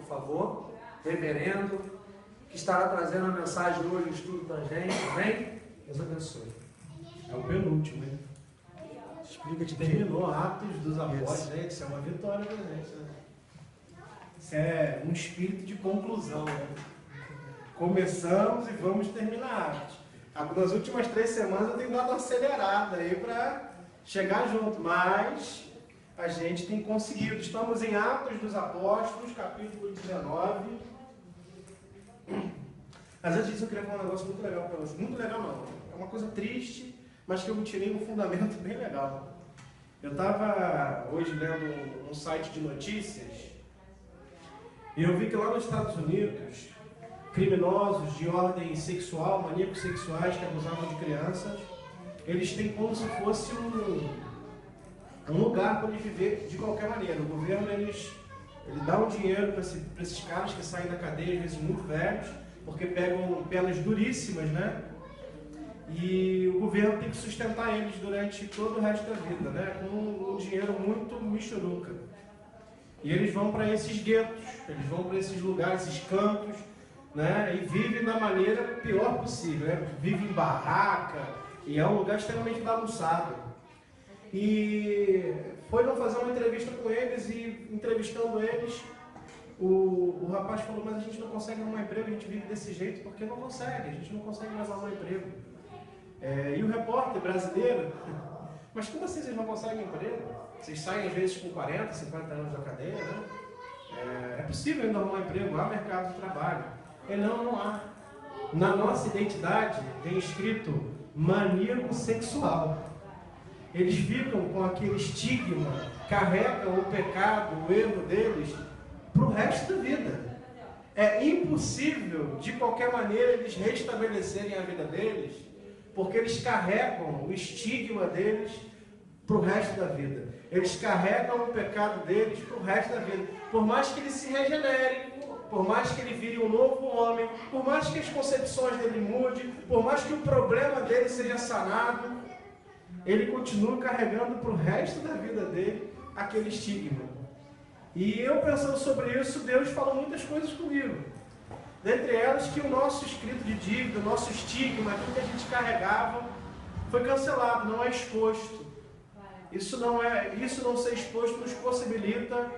por favor. Reverendo, que estará trazendo a mensagem hoje, o estudo para a gente, amém? Deus abençoe. É o penúltimo, hein? Explica de Terminou Atos dos Apóstolos, gente, isso é uma vitória pra gente, né? Isso é um espírito de conclusão, né? Começamos e vamos terminar Atos. Nas últimas 3 semanas eu tenho dado uma acelerada aí para chegar junto, mas a gente tem conseguido. Estamos em Atos dos Apóstolos, capítulo 19. Mas antes disso eu queria falar um negócio muito legal para você. Muito legal não, é uma coisa triste, mas que eu tirei um fundamento bem legal. Eu estava hoje lendo um site de notícias e eu vi que lá nos Estados Unidos, criminosos de ordem sexual, maníacos sexuais que abusavam de crianças, eles têm como se fosse um lugar para eles viver de qualquer maneira. O governo ele dá um dinheiro para esses caras que saem da cadeia, às vezes muito velhos, porque pegam penas duríssimas, né? E o governo tem que sustentar eles durante todo o resto da vida, né? Com um dinheiro muito michuruca. E eles vão para esses guetos, eles vão para esses lugares, esses cantos, né? E vivem da maneira pior possível, né? Vivem em barraca, e é um lugar extremamente bagunçado. E foram fazer uma entrevista com eles, e entrevistando eles, o rapaz falou: mas a gente não consegue arrumar emprego, a gente vive desse jeito porque não consegue, a gente não consegue mais arrumar emprego. E o repórter brasileiro: mas como assim vocês não conseguem emprego? Vocês saem às vezes com 40, 50 anos da cadeia, né? É possível ainda arrumar emprego, há mercado de trabalho. Ele: não há. Na nossa identidade vem escrito maníaco sexual. Eles ficam com aquele estigma, carregam o pecado, o erro deles para o resto da vida. É impossível, de qualquer maneira, eles restabelecerem a vida deles, porque eles carregam o estigma deles para o resto da vida. Eles carregam o pecado deles para o resto da vida. Por mais que eles se regenerem, por mais que ele vire um novo homem, por mais que as concepções dele mudem, por mais que o problema dele seja sanado, ele continua carregando para o resto da vida dele aquele estigma. E eu pensando sobre isso, Deus falou muitas coisas comigo. Dentre elas que o nosso escrito de dívida, o nosso estigma, aquilo que a gente carregava, foi cancelado, não é exposto. Isso não ser exposto nos possibilita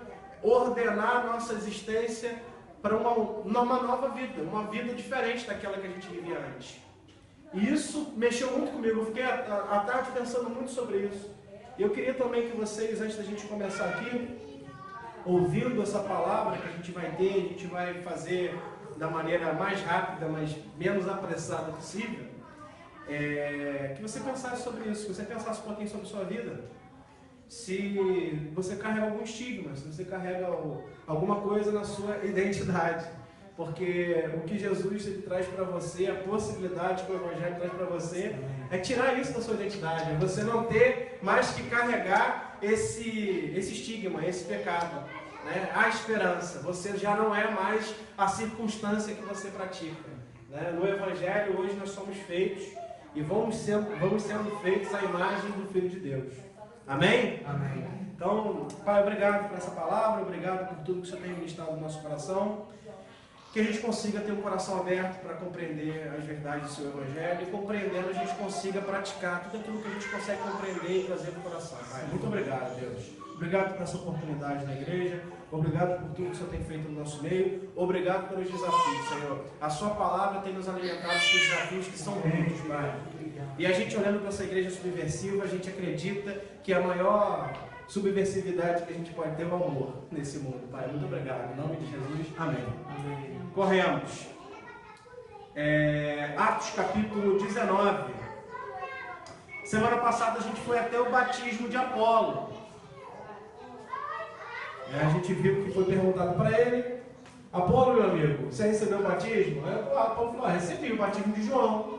ordenar a nossa existência para uma nova vida, uma vida diferente daquela que a gente vivia antes. E isso mexeu muito comigo, eu fiquei à tarde pensando muito sobre isso. E eu queria também que vocês, antes da gente começar aqui, ouvindo essa palavra que a gente vai ter, a gente vai fazer da maneira mais rápida, mas menos apressada possível, que você pensasse sobre isso, que você pensasse um pouquinho sobre a sua vida. Se você carrega algum estigma, se você carrega alguma coisa na sua identidade. Porque o que Jesus ele traz para você, a possibilidade que o Evangelho traz para você, é tirar isso da sua identidade. É você não ter mais que carregar esse estigma, esse pecado. Né? A esperança. Você já não é mais a circunstância que você pratica. Né? No Evangelho, hoje nós somos feitos e vamos sendo feitos à imagem do Filho de Deus. Amém? Amém. Então, Pai, obrigado por essa palavra, obrigado por tudo que o Senhor tem ministrado no nosso coração. Que a gente consiga ter um coração aberto para compreender as verdades do seu Evangelho e compreendendo a gente consiga praticar tudo aquilo que a gente consegue compreender e trazer para o coração. Pai, muito obrigado, Deus. Obrigado por essa oportunidade na igreja. Obrigado por tudo que o Senhor tem feito no nosso meio. Obrigado pelos desafios, Senhor. A sua palavra tem nos alimentado com os desafios que são muitos, Pai. E a gente olhando para essa igreja subversiva, a gente acredita que a maior subversividade que a gente pode ter é o amor nesse mundo, Pai. Muito obrigado. Em nome de Jesus. Amém. Amém. Corremos. Atos capítulo 19. Semana passada a gente foi até o batismo de Apolo. A gente viu que foi perguntado para ele: Apolo, meu amigo, você recebeu o batismo? Apolo falou: recebi o batismo de João.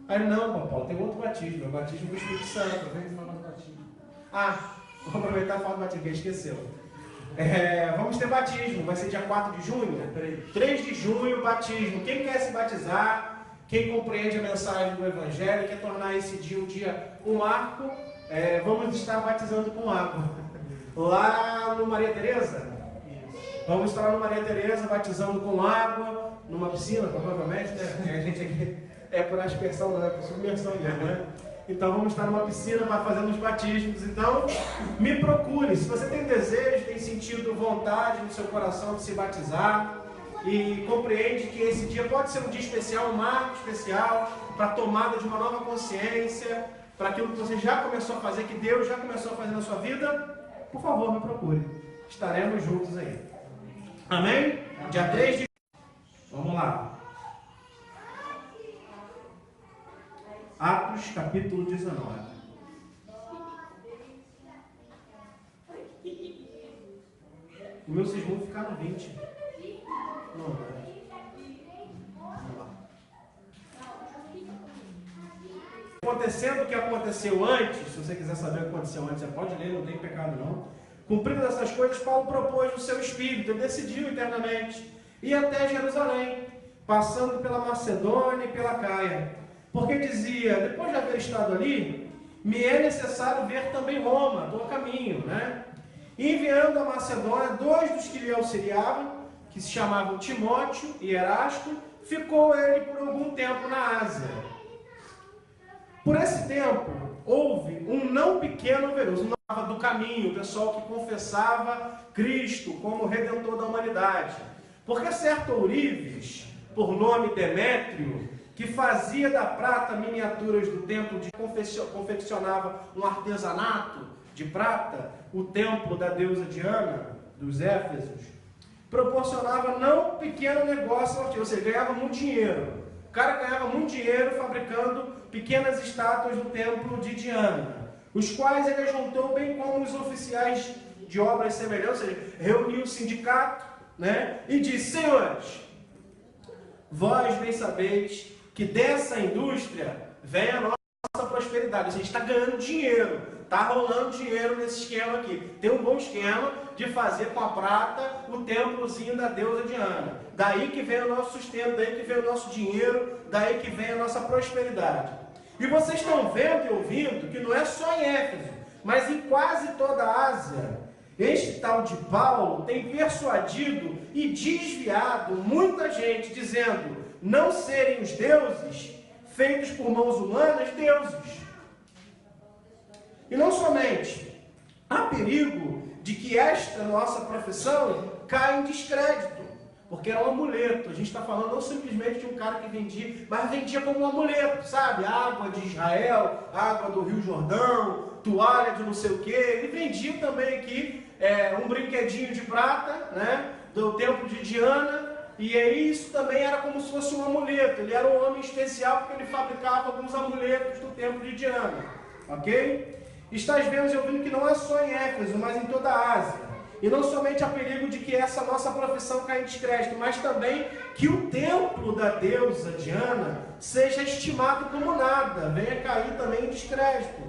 Aí ele: não, Apolo, tem outro batismo, é o batismo do Espírito Santo. Vou aproveitar e falar do batismo, que ele esqueceu. Vamos ter batismo, vai ser dia 4 de junho? 3 de junho, batismo. Quem quer se batizar, quem compreende a mensagem do Evangelho, quer tornar esse dia um marco, vamos estar batizando com água. Lá no Maria Tereza? Vamos estar lá no Maria Tereza, batizando com água, numa piscina, provavelmente, né? Porque a gente aqui é por aspersão, não é por submersão mesmo, né? Então vamos estar numa piscina para fazer os batismos. Então, me procure. Se você tem desejo, tem sentido vontade no seu coração de se batizar, e compreende que esse dia pode ser um dia especial, um marco especial, para a tomada de uma nova consciência, para aquilo que você já começou a fazer, que Deus já começou a fazer na sua vida, por favor, me procure. Estaremos juntos aí. Amém? Dia 3 de... Vamos lá. Atos, capítulo 19. O meu vocês vão ficar no 20. Não, vamos lá. Acontecendo o que aconteceu antes, se você quiser saber o que aconteceu antes, você pode ler, não tem pecado não. Cumprindo essas coisas, Paulo propôs no seu espírito, ele decidiu internamente ir até Jerusalém, passando pela Macedônia e pela Caia. Porque dizia, depois de haver estado ali, me é necessário ver também Roma, estou a caminho, né? E enviando a Macedônia 2 dos que lhe auxiliavam, que se chamavam Timóteo e Erasto, ficou ele por algum tempo na Ásia. Por esse tempo, houve um não pequeno numeroso do caminho, o pessoal que confessava Cristo como Redentor da humanidade. Porque certo ourives, por nome Demétrio, que fazia da prata miniaturas do templo, confeccionava um artesanato de prata, o templo da deusa Diana, dos Éfesos, proporcionava não pequeno negócio, ou seja, ganhava muito dinheiro. O cara ganhava muito dinheiro fabricando pequenas estátuas do templo de Diana, os quais ele juntou bem como os oficiais de obras semelhantes, ou seja, reuniu o sindicato, né, e disse, senhores, vós bem sabeis que dessa indústria vem a nossa prosperidade, a gente está ganhando dinheiro, está rolando dinheiro nesse esquema aqui. Tem um bom esquema de fazer com a prata o templozinho da deusa Diana. Daí que vem o nosso sustento, daí que vem o nosso dinheiro, daí que vem a nossa prosperidade. E vocês estão vendo e ouvindo que não é só em Éfeso, mas em quase toda a Ásia, este tal de Paulo tem persuadido e desviado muita gente, dizendo não serem os deuses feitos por mãos humanas, deuses. E não somente, há perigo de que esta nossa profissão caia em descrédito, porque era um amuleto. A gente está falando não simplesmente de um cara que vendia, mas vendia como um amuleto, sabe? Água de Israel, água do Rio Jordão, toalha de não sei o quê. Ele vendia também aqui um brinquedinho de prata, né? Do templo de Diana. E aí isso também era como se fosse um amuleto. Ele era um homem especial porque ele fabricava alguns amuletos do templo de Diana. Ok? Estás vendo e ouvindo que não é só em Éfeso, mas em toda a Ásia. E não somente há perigo de que essa nossa profissão caia em descrédito, mas também que o templo da deusa Diana seja estimado como nada, venha cair também em descrédito,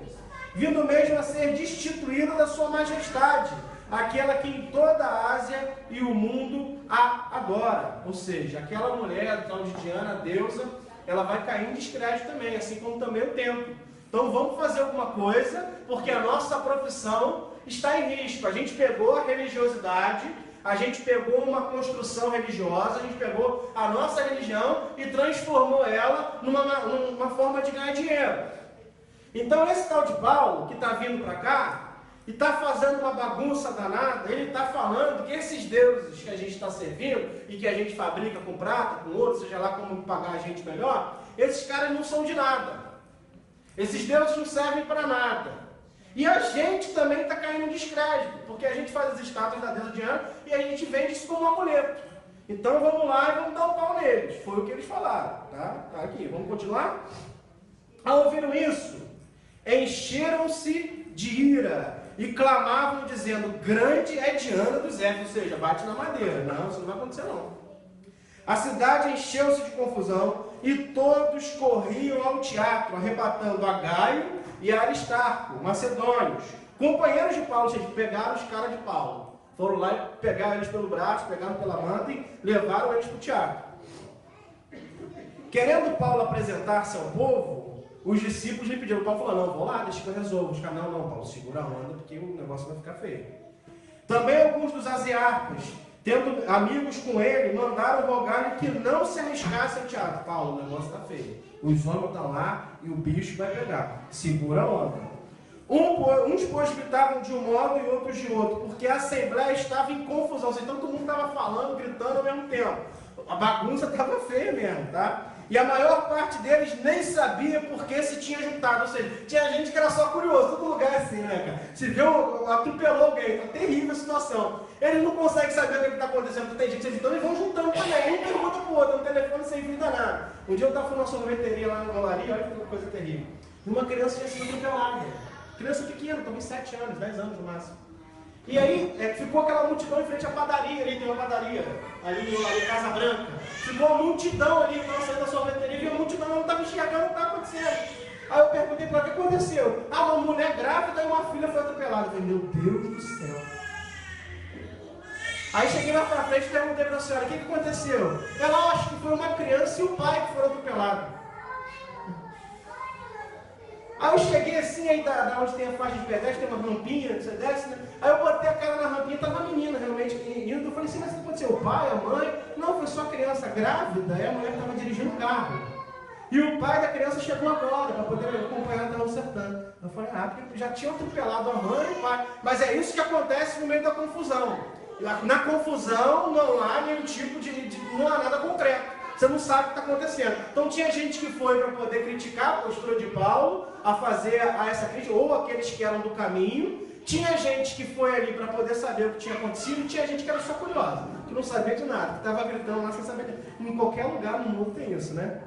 vindo mesmo a ser destituído da sua majestade, aquela que em toda a Ásia e o mundo há agora. Ou seja, aquela mulher, a tal de Diana, a deusa, ela vai cair em descrédito também, assim como também o templo. Então vamos fazer alguma coisa, porque a nossa profissão está em risco. A gente pegou a religiosidade, a gente pegou uma construção religiosa, a gente pegou a nossa religião e transformou ela numa forma de ganhar dinheiro. Então esse tal de Paulo, que está vindo para cá, e está fazendo uma bagunça danada, ele está falando que esses deuses que a gente está servindo, e que a gente fabrica com prata, com ouro, seja lá como pagar a gente melhor, esses caras não são de nada. Esses deuses não servem para nada. E a gente também está caindo em descrédito, porque a gente faz as estátuas da deusa Diana e a gente vende isso como um amuleto. Então vamos lá e vamos dar um pau neles. Foi o que eles falaram, tá? Tá aqui, vamos continuar? Ao ouviram isso, encheram-se de ira e clamavam dizendo, grande é Diana dos Éfesos, ou seja, bate na madeira. Não, isso não vai acontecer não. A cidade encheu-se de confusão e todos corriam ao teatro, arrebatando a Gaio e a Aristarco, macedônios, companheiros de Paulo, ou seja, pegaram os caras de Paulo. Foram lá e pegaram eles pelo braço, pegaram pela manta e levaram eles para o teatro. Querendo Paulo apresentar-se ao povo, os discípulos lhe pediram. Paulo falou, não, vou lá, deixa que eu resolvo. Os caras, não, Paulo, segura a onda, porque o negócio vai ficar feio. Também alguns dos asiarcos, tendo amigos com ele, mandaram rogar-lhe que não se arriscasse a Tiago. Paulo, o negócio está feio. Os homens estão lá e o bicho vai pegar. Segura a onda. Uns, pois, gritavam de um modo e outros de outro, porque a assembleia estava em confusão. Então todo mundo estava falando, gritando ao mesmo tempo. A bagunça estava feia mesmo, tá? E a maior parte deles nem sabia por que se tinha juntado. Ou seja, tinha gente que era só curioso. Todo lugar é assim, né, cara? Se vê, atropelou alguém. Tá terrível a situação. Eles não conseguem saber o que está acontecendo. Tem gente se juntando e vão juntando também. Um pergunta pro outro, no telefone sem fim danado. Um dia eu estava numa sorveteria lá na Golaria, olha que coisa terrível. E uma criança tinha sido atropelada. Criança pequena, talvez 7 anos, 10 anos no máximo. E aí ficou aquela multidão em frente à padaria, ali tem uma padaria, ali em Casa Branca. Ficou uma multidão ali, quando eu saí da sorveteria, e a multidão não estava enxergando o que estava acontecendo. Aí eu perguntei para ela, o que aconteceu? Ah, uma mulher grávida e uma filha foi atropelada. Eu falei, meu Deus do céu. Aí cheguei lá para frente e perguntei para a senhora, o que aconteceu? Ela, acho que foi uma criança e o pai que foram atropelados. Aí eu cheguei assim, aí da onde tem a faixa de pedestre, tem uma rampinha, você desce, né? Aí eu botei a cara na rampinha, estava uma menina realmente indo. Eu falei assim, mas o que aconteceu? O pai, a mãe? Não, foi só a criança grávida, e a mulher estava dirigindo o carro. E o pai da criança chegou agora, para poder acompanhar até o sertão. Eu falei, porque já tinham atropelado a mãe e o pai. Mas é isso que acontece no meio da confusão. Na confusão não há nenhum tipo não há nada concreto. Você não sabe o que está acontecendo. Então tinha gente que foi para poder criticar a postura de Paulo, a fazer essa crítica, ou aqueles que eram do caminho. Tinha gente que foi ali para poder saber o que tinha acontecido, e tinha gente que era só curiosa, que não sabia de nada, que estava gritando lá sem saber. Em qualquer lugar no mundo tem isso, né?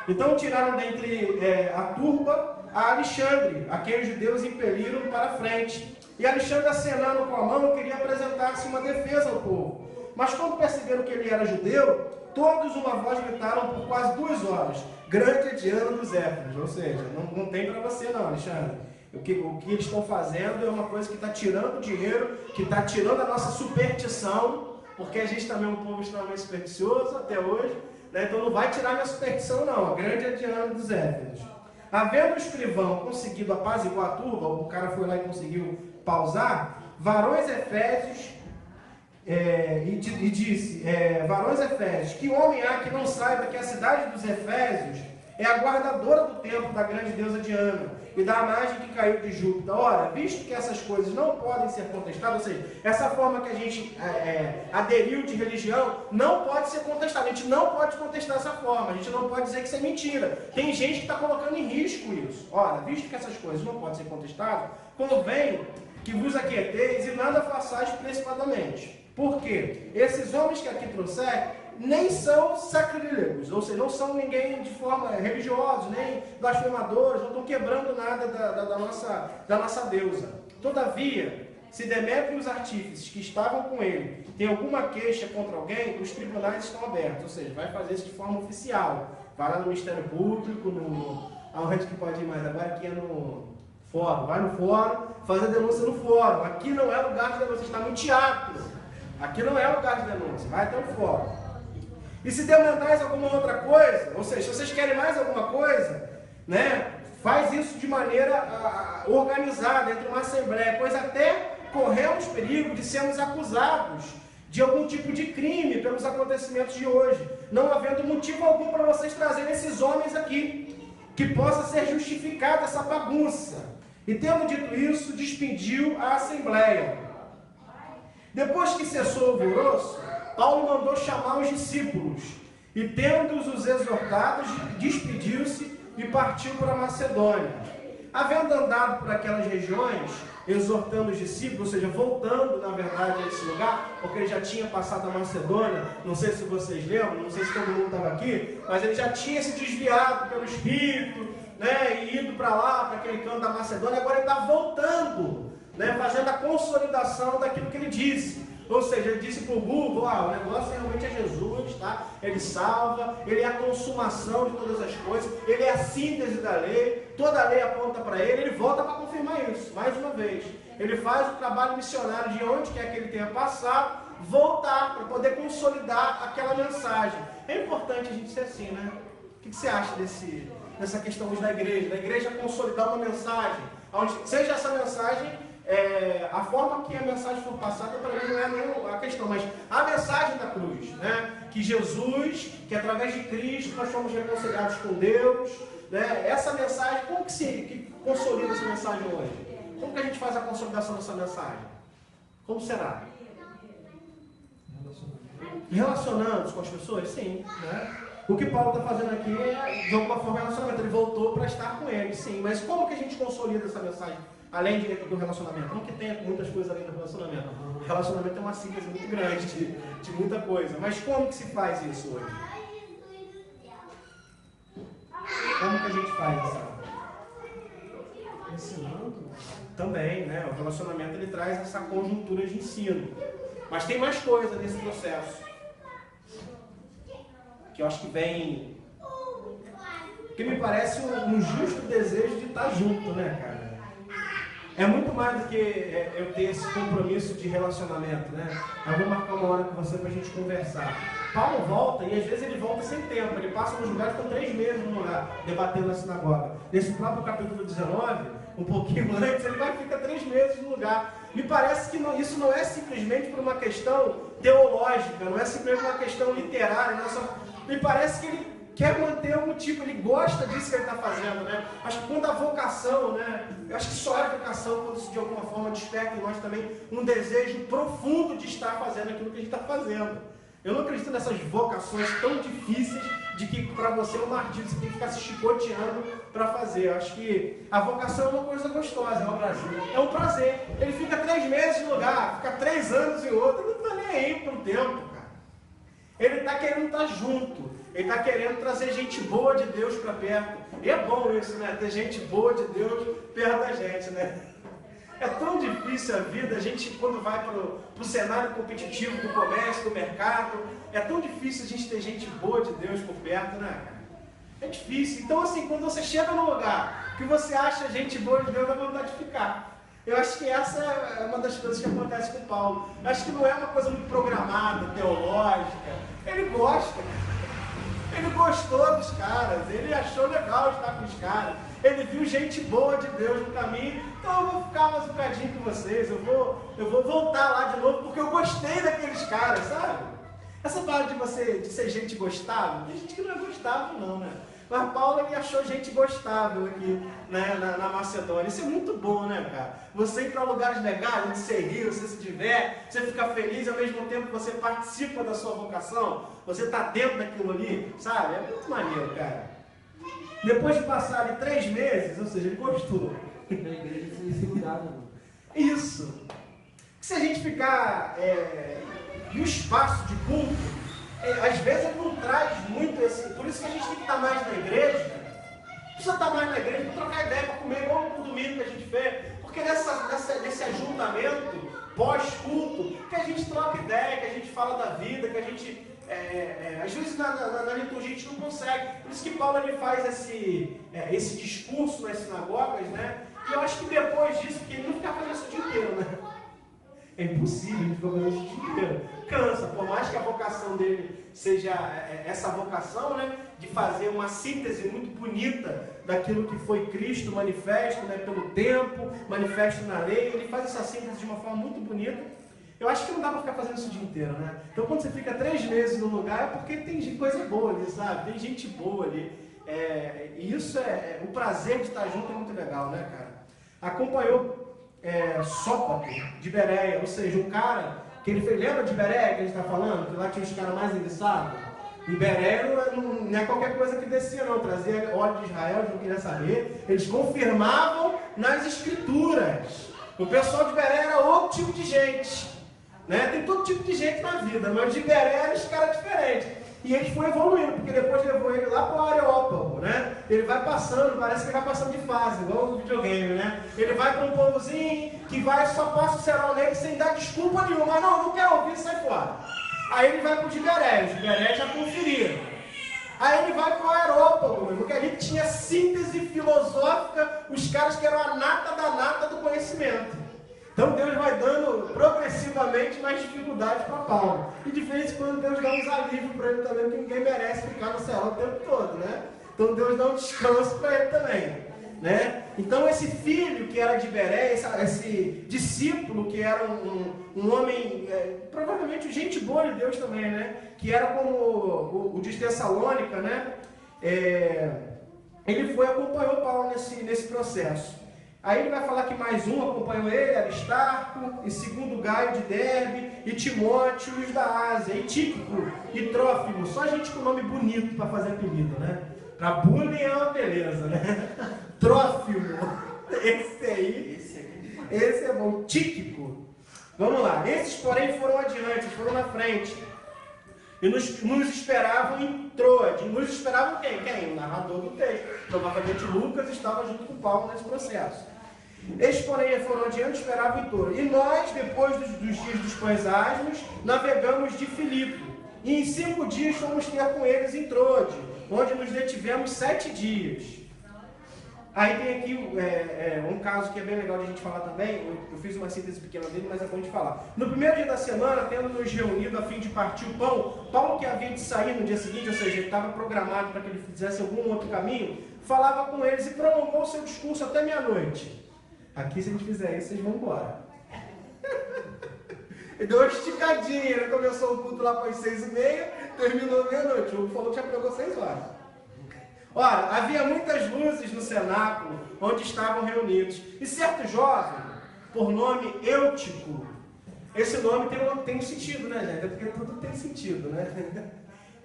Então tiraram dentre a turba a Alexandre, a quem os judeus impeliram para a frente. E Alexandre, acenando com a mão, queria apresentar-se uma defesa ao povo. Mas quando perceberam que ele era judeu, todos uma voz gritaram por quase 2 horas, grande é Diana dos Éfesos. Ou seja, não tem para você não, Alexandre. O que eles estão fazendo é uma coisa que está tirando dinheiro, que está tirando a nossa superstição, porque a gente também é um povo extremamente supersticioso até hoje, né? Então não vai tirar minha superstição não, a grande é Diana dos Éfesos. Havendo o escrivão conseguido apaziguar a turba, o cara foi lá e conseguiu pausar, varões efésios, e disse, varões efésios, que homem há que não saiba que a cidade dos Efésios é a guardadora do templo da grande deusa Diana e da imagem que caiu de Júpiter. Ora, visto que essas coisas não podem ser contestadas, ou seja, essa forma que a gente aderiu de religião não pode ser contestada. A gente não pode contestar essa forma, a gente não pode dizer que isso é mentira. Tem gente que está colocando em risco isso. Ora, visto que essas coisas não podem ser contestadas, convém que vos aquieteis e nada façais precipitadamente. Por quê? Esses homens que aqui trouxeram nem são sacrílegos, ou seja, não são ninguém de forma religiosa, nem blasfemadores, não estão quebrando nada da nossa deusa. Todavia, se Demétrio e os artífices que estavam com ele têm alguma queixa contra alguém, os tribunais estão abertos, ou seja, vai fazer isso de forma oficial. Vai lá no Ministério Público, aonde que pode ir mais? Agora aqui é no fórum, vai no fórum, faz a denúncia no fórum. Aqui não é lugar de denúncia, está no teatro. Aqui não é lugar de denúncia, vai até o fórum. E se demandais alguma outra coisa, ou seja, se vocês querem mais alguma coisa, né, faz isso de maneira organizada, entre uma assembleia, pois até corremos perigo de sermos acusados de algum tipo de crime pelos acontecimentos de hoje, não havendo motivo algum para vocês trazerem esses homens aqui, que possa ser justificada essa bagunça. E tendo dito isso, despediu a assembleia. Depois que cessou o alvoroço, Paulo mandou chamar os discípulos, e tendo-os exortados, despediu-se e partiu para a Macedônia. Havendo andado por aquelas regiões, exortando os discípulos, ou seja, voltando, na verdade, a esse lugar, porque ele já tinha passado a Macedônia, não sei se vocês lembram, não sei se todo mundo estava aqui, mas ele já tinha se desviado pelo Espírito, né, e ido para lá, para aquele canto da Macedônia, agora ele está voltando, né, fazendo a consolidação daquilo que ele disse. Ou seja, ele disse para o Google, o negócio realmente é Jesus, tá? Ele salva, ele é a consumação de todas as coisas, ele é a síntese da lei, toda a lei aponta para ele volta para confirmar isso, mais uma vez. Ele faz o trabalho missionário de onde quer que ele tenha passado, voltar para poder consolidar aquela mensagem. É importante a gente ser assim, né? O que você acha dessa questão da igreja? Da igreja consolidar uma mensagem, onde seja essa mensagem a forma que a mensagem for passada para mim não é nem a questão, mas a mensagem da cruz, né? Que Jesus, que através de Cristo nós fomos reconciliados com Deus, né? Essa mensagem, como que consolida essa mensagem hoje? Como que a gente faz a consolidação dessa mensagem? Como será? Relacionando com as pessoas? Sim, né? O que Paulo está fazendo aqui é, de alguma forma, relacionamento. Ele voltou para estar com ele, sim. Mas como que a gente consolida essa mensagem? Além do relacionamento. Não que tenha muitas coisas além do relacionamento. O relacionamento é uma síntese muito grande de muita coisa. Mas como que se faz isso hoje? Como que a gente faz isso? Ensinando. Também, né? O relacionamento ele traz essa conjuntura de ensino. Mas tem mais coisa nesse processo. Que eu acho que vem... Que me parece um justo desejo de estar junto, né, cara? É muito mais do que eu ter esse compromisso de relacionamento, né? Eu vou marcar uma hora com você pra gente conversar. Paulo volta, e às vezes ele volta sem tempo. Ele passa nos lugares com 3 meses no lugar, debatendo na sinagoga. Nesse próprio capítulo 19, um pouquinho antes, ele vai ficar 3 meses no lugar. Me parece que isso não é simplesmente por uma questão teológica, não é simplesmente uma questão literária. Me parece que ele quer manter um tipo, ele gosta disso que ele está fazendo, né? Acho que quando a vocação, né? Eu acho que só é a vocação quando isso de alguma forma desperta em nós também um desejo profundo de estar fazendo aquilo que a gente está fazendo. Eu não acredito nessas vocações tão difíceis de que para você é um martírio, você tem que ficar se chicoteando para fazer. Eu acho que a vocação é uma coisa gostosa, é um prazer. É um prazer. Ele fica 3 meses no lugar, fica 3 anos em outro, ele não está nem aí para o tempo, cara. Ele está querendo estar junto. Ele está querendo trazer gente boa de Deus para perto. E é bom isso, né? Ter gente boa de Deus perto da gente, né? É tão difícil a vida, a gente quando vai para o cenário competitivo do comércio, do mercado, é tão difícil a gente ter gente boa de Deus por perto, né, cara? É difícil. Então, assim, quando você chega num lugar que você acha gente boa de Deus, dá vontade de ficar. Eu acho que essa é uma das coisas que acontece com Paulo. Eu acho que não é uma coisa muito programada, teológica. Ele gosta. Ele gostou dos caras, ele achou legal estar com os caras, ele viu gente boa de Deus no caminho, então eu vou ficar mais um bocadinho com vocês, eu vou voltar lá de novo, porque eu gostei daqueles caras, sabe? Essa parte de ser gente gostável, tem gente que não é gostável não, né? Mas Paulo ele achou gente gostável aqui, né, na Macedônia. Isso é muito bom, né, cara? Você ir para lugares legais, onde você ri, você se diverte, você fica feliz e ao mesmo tempo você participa da sua vocação, você está dentro daquilo ali, sabe? É muito maneiro, cara. Depois de passar ali 3 meses, ou seja, ele gostou. Na igreja sem esse cuidado, mano. Isso. Se a gente ficar no espaço de culto, às vezes ele não traz muito esse... Por isso que a gente tem que estar mais na igreja. Precisa estar mais na igreja para trocar ideia, para comer igual no domingo que a gente fez. Porque nesse ajuntamento pós-culto, que a gente troca ideia, que a gente fala da vida, que a gente... às vezes na liturgia a gente não consegue. Por isso que Paulo ele faz esse discurso nas sinagogas, né? E eu acho que depois disso, porque ele não fica fazendo isso o dia inteiro, né? É impossível a gente ficar fazendo isso o dia inteiro. Cansa, por mais que a vocação dele seja essa vocação, né? De fazer uma síntese muito bonita daquilo que foi Cristo manifesto, né? Pelo tempo, manifesto na lei. Ele faz essa síntese de uma forma muito bonita. Eu acho que não dá para ficar fazendo isso o dia inteiro, né? Então quando você fica 3 meses no lugar é porque tem coisa boa ali, sabe? Tem gente boa ali. E isso o prazer de estar junto é muito legal, né, cara? Acompanhou Sópater de Bereia, ou seja, um cara que ele fez, lembra de Bereia que a gente está falando? Que lá tinha os caras mais enguiçados? E Bereia não é qualquer coisa que descia não, trazia óleo de Israel, não queria saber. Eles confirmavam nas escrituras. O pessoal de Bereia era outro tipo de gente, né? Tem todo tipo de gente na vida, mas de Bereia eram os caras diferentes. E ele foi evoluindo, porque depois levou ele lá para o Areópago, né? Ele vai passando, parece que ele vai passando de fase, igual no videogame, né? Ele vai para um povozinho que só passa o cerol nele sem dar desculpa nenhuma. Não quero ouvir, sai fora. Aí ele vai para o Tiberéia, os Tiberéia já conferiram. Aí ele vai para o Areópago, porque ali tinha síntese filosófica, os caras que eram a nata da nata do conhecimento. Então Deus vai dando progressivamente mais dificuldade para Paulo. E de vez em quando Deus dá uns alívios para ele também, porque ninguém merece ficar no céu o tempo todo, né? Então Deus dá um descanso para ele também. né? Então esse filho que era de Beré, esse discípulo que era um homem, provavelmente gente boa de Deus também, né? Que era como o de Tessalônica, né? Ele acompanhou Paulo nesse processo. Aí ele vai falar que mais um acompanhou ele, Aristarco, e segundo Gaio de Derbe, e Timóteo, os da Ásia, e Tíquico, e Trófimo. Só gente com nome bonito para fazer apelido, né? Pra bullying é uma beleza, né? Trófimo, esse é bom. Tíquico, vamos lá. Esses, porém, foram adiante, foram na frente. E nos esperavam em Troade. Nos esperavam quem? O narrador do texto. Provavelmente Lucas estava junto com Paulo nesse processo. Eles, porém, foram adiante, esperavam em Troade. E nós, depois dos dias dos pães asmos, navegamos de Filipe. E em 5 dias fomos ter com eles em Troade, onde nos detivemos 7 dias. Aí tem aqui um caso que é bem legal de a gente falar também. Eu fiz uma síntese pequena dele, mas é bom de falar. No primeiro dia da semana, tendo nos reunido a fim de partir o pão, Paulo, que havia de sair no dia seguinte, ou seja, ele estava programado para que ele fizesse algum outro caminho, falava com eles e prolongou seu discurso até meia-noite. Aqui, se a gente fizer isso, vocês vão embora. Ele deu uma esticadinha, ele começou o culto lá para as 6h30, terminou meia-noite. O Hugo falou que já pregou 6 horas. Ora, havia muitas luzes no cenáculo onde estavam reunidos. E certo jovem, por nome Eutico, esse nome tem um sentido, né, gente? É porque tudo tem sentido, né?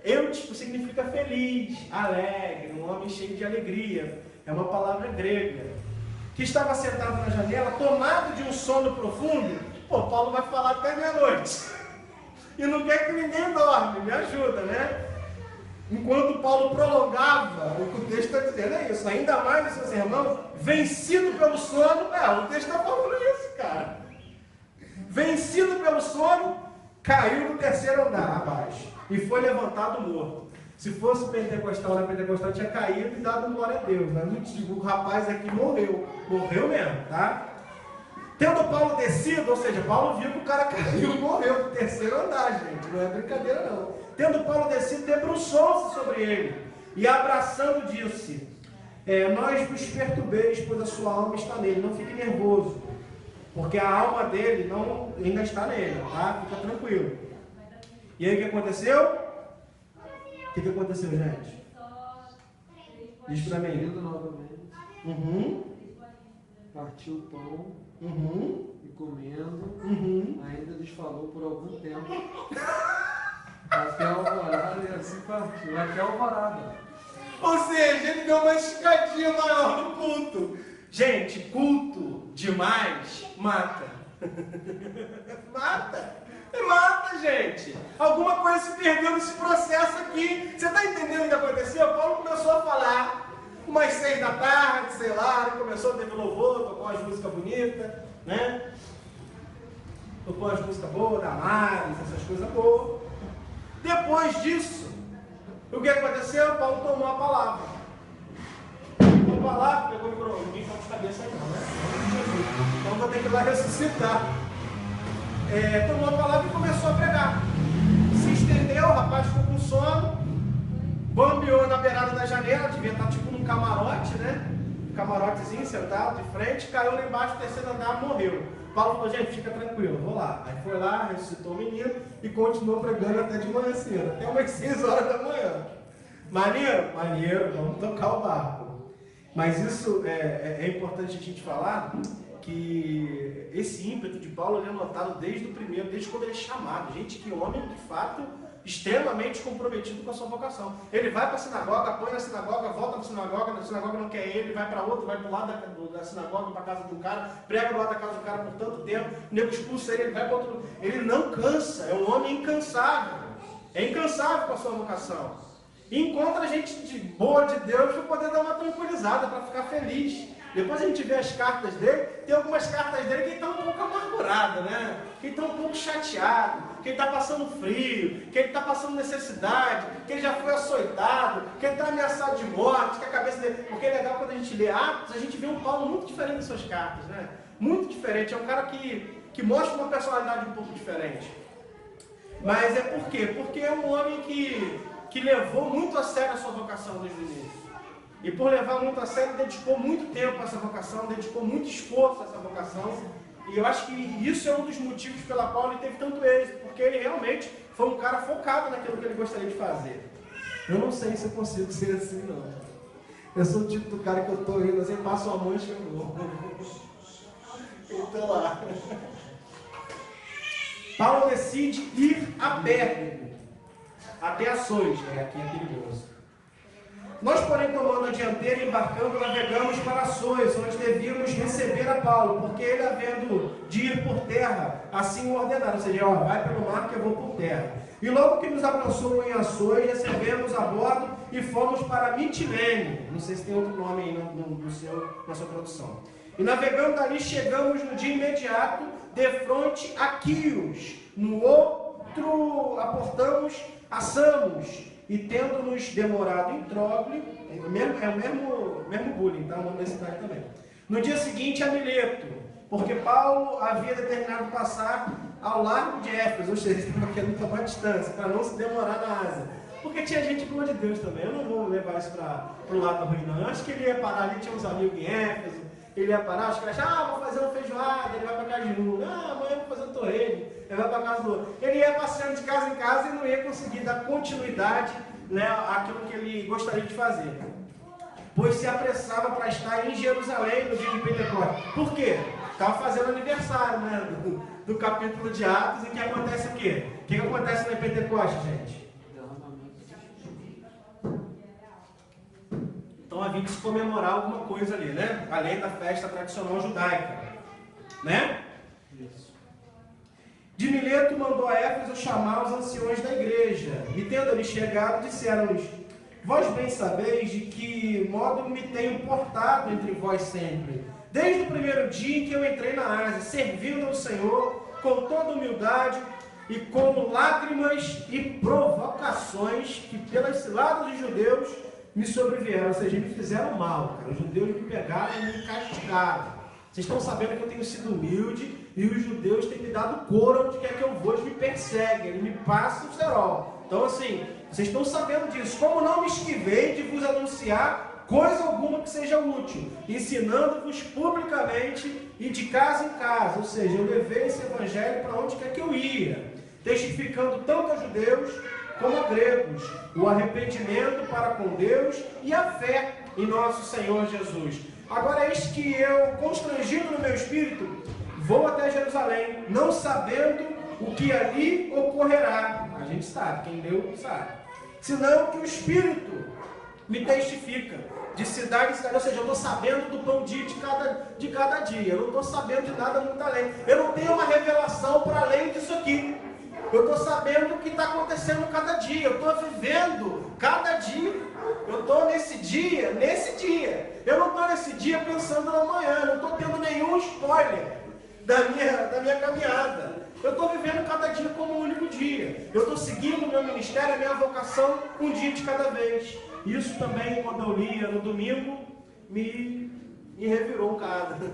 Eutico significa feliz, alegre, um homem cheio de alegria. É uma palavra grega. Que estava sentado na janela, tomado de um sono profundo. Pô, Paulo vai falar até meia-noite. E não quer que ninguém dorme, me ajuda, né? Enquanto Paulo prolongava, o que o texto está dizendo é isso, ainda mais, meus irmãos, vencido pelo sono, o texto está falando isso, cara. Vencido pelo sono, caiu no 3º andar abaixo e foi levantado morto. Se fosse pentecostal, na pentecostal tinha caído e dado glória a Deus, né? O rapaz aqui morreu mesmo, tá? Tendo Paulo descido, ou seja, Paulo viu que o cara caiu e morreu do 3º andar, gente, não é brincadeira não. Tendo Paulo descido, debruçou-se sobre ele e abraçando disse, nós vos perturbeis, pois a sua alma está nele, não fique nervoso, porque a alma dele ainda está nele, tá? Fica tranquilo. E aí o que aconteceu? O que aconteceu, gente? Diz pra mim. Novamente. Partiu o pão. E comendo. Ainda lhes falou por algum tempo. Até alvorada e assim partiu. Até alvorada. Ou seja, ele deu uma escadinha maior no culto. Gente, culto demais mata. Mata, gente. Alguma coisa se perdeu nesse processo aqui. Você está entendendo o que aconteceu? Paulo começou a falar umas 6 da tarde, sei lá, ele começou a ter louvor, tocou umas músicas bonitas, né? Tocou umas músicas boas, da Maris, essas coisas boas. Depois disso, o que aconteceu? Paulo tomou a palavra. Tomou a palavra, pegou o microfone, ninguém está de cabeça aí não, né? Então vou ter que ir lá ressuscitar. Tomou a palavra e começou a pregar. Se estendeu, o rapaz ficou com sono, bambeou na beirada da janela, devia estar tipo num camarote, né? Um camarotezinho sentado de frente, caiu lá embaixo do 3º andar, morreu. Paulo falou, gente, fica tranquilo, vou lá. Aí foi lá, ressuscitou o menino e continuou pregando até de manhã cedo, até umas 6 horas da manhã. Maneiro, vamos tocar o barco. Mas isso é importante a gente falar, que esse ímpeto de Paulo ele é notado desde quando ele é chamado. Gente, que homem de fato extremamente comprometido com a sua vocação. Ele vai para a sinagoga, põe na sinagoga, volta para a sinagoga não quer ele, vai para outro, vai para o lado da sinagoga, para a casa de um cara, prega do lado da casa do cara por tanto tempo, o nego expulsa ele vai para outro. Ele não cansa, é um homem incansável. É incansável com a sua vocação. E encontra gente boa de Deus para poder dar uma tranquilizada, para ficar feliz. Depois a gente vê as cartas dele, tem algumas cartas dele que estão um pouco amarguradas, né? Que estão um pouco chateado, que ele está passando frio, que ele está passando necessidade, que ele já foi açoitado, que ele está ameaçado de morte, que a cabeça dele... Porque é legal quando a gente lê Atos, a gente vê um Paulo muito diferente das suas cartas, né? Muito diferente, é um cara que mostra uma personalidade um pouco diferente. Mas é por quê? Porque é um homem que levou muito a sério a sua vocação desde o início. e por levar muito a sério, dedicou muito tempo a essa vocação, dedicou muito esforço a essa vocação. E eu acho que isso é um dos motivos pela qual ele teve tanto êxito, porque ele realmente foi um cara focado naquilo que ele gostaria de fazer. Eu não sei se eu consigo ser assim, não. Eu sou o tipo do cara que eu estou indo assim, passo a mão e chegou. Então lá. Paulo decide ir a pé, até Açores, né? Aqui é perigoso. Nós, porém, tomando a dianteira e embarcando, navegamos para Açores, onde devíamos receber a Paulo, porque ele, havendo de ir por terra, assim o ordenaram, ou seja, ó, vai pelo mar que eu vou por terra. E logo que nos alcançou em Açores, recebemos a bordo e fomos para Mitilene. Não sei se tem outro nome aí na sua tradução. E navegando dali, chegamos no dia imediato, de fronte a Quios. No outro, aportamos a Samos. E tendo-nos demorado em Trópio, é o mesmo bullying, tá? O nome da cidade também. No dia seguinte a Mileto, porque Paulo havia determinado passar ao largo de Éfeso, ou seja, estava querendo tomar distância, para não se demorar na Ásia. Porque tinha gente boa de Deus também, eu não vou levar isso para o lado ruim, não. Eu acho que ele ia parar ali, tinha uns amigos em Éfeso, ele ia parar, os caras vou fazer uma feijoada, ele vai para casa de um, amanhã eu vou fazer um torresmo, ele vai para casa do outro. Ele ia passeando de casa em casa e não ia conseguir dar continuidade, né, àquilo que ele gostaria de fazer. Pois se apressava para estar em Jerusalém no dia de Pentecostes. Por quê? Estava fazendo aniversário, né, do capítulo de Atos, em que acontece o quê? O que acontece no Pentecostes, gente? Então havia de se comemorar alguma coisa ali, né? Além da festa tradicional judaica, né? Isso. De Mileto mandou a Éfeso chamar os anciões da igreja, e tendo eles chegado, disseram-lhes: vós bem sabeis de que modo me tenho portado entre vós sempre, desde o primeiro dia em que eu entrei na Ásia, servindo ao Senhor com toda humildade e com lágrimas e provocações que pelas ciladas dos judeus me sobrevieram, ou seja, me fizeram mal, cara. Os judeus me pegaram e me castigaram. Vocês estão sabendo que eu tenho sido humilde e os judeus têm me dado couro onde quer que eu vou, eles me perseguem, eles me passam o cerol. Então, assim, vocês estão sabendo disso. Como não me esquivei de vos anunciar coisa alguma que seja útil, ensinando-vos publicamente e de casa em casa, ou seja, eu levei esse evangelho para onde quer que eu ia, testificando tanto a judeus como a gregos, o arrependimento para com Deus e a fé em nosso Senhor Jesus. Agora eis que eu, constrangido no meu espírito, vou até Jerusalém, não sabendo o que ali ocorrerá. A gente sabe, quem leu sabe. Senão que o Espírito me testifica de cidade em cidade, ou seja, eu estou sabendo do pão dia de cada dia, eu não estou sabendo de nada muito além. Eu não tenho uma revelação para além disso aqui. Eu estou sabendo o que está acontecendo cada dia, eu estou vivendo cada dia. Eu estou nesse dia. Eu não estou nesse dia pensando no amanhã, eu não estou tendo nenhum spoiler da minha caminhada. Eu estou vivendo cada dia como um único dia. Eu estou seguindo o meu ministério, a minha vocação, um dia de cada vez. Isso também, quando eu lia no domingo, me revirou um bocado.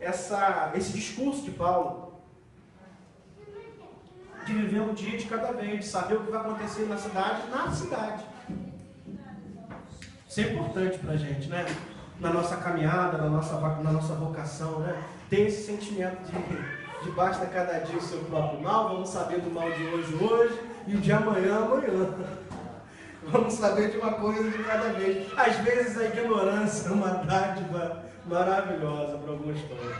Esse discurso de Paulo, de viver um dia de cada vez, de saber o que vai acontecer na cidade. Isso é importante para a gente, né? Na nossa caminhada, na nossa vocação, né? Tem esse sentimento de basta cada dia o seu próprio mal, vamos saber do mal de hoje, e o de amanhã. Vamos saber de uma coisa de cada vez. Às vezes a ignorância é uma dádiva maravilhosa para algumas coisas.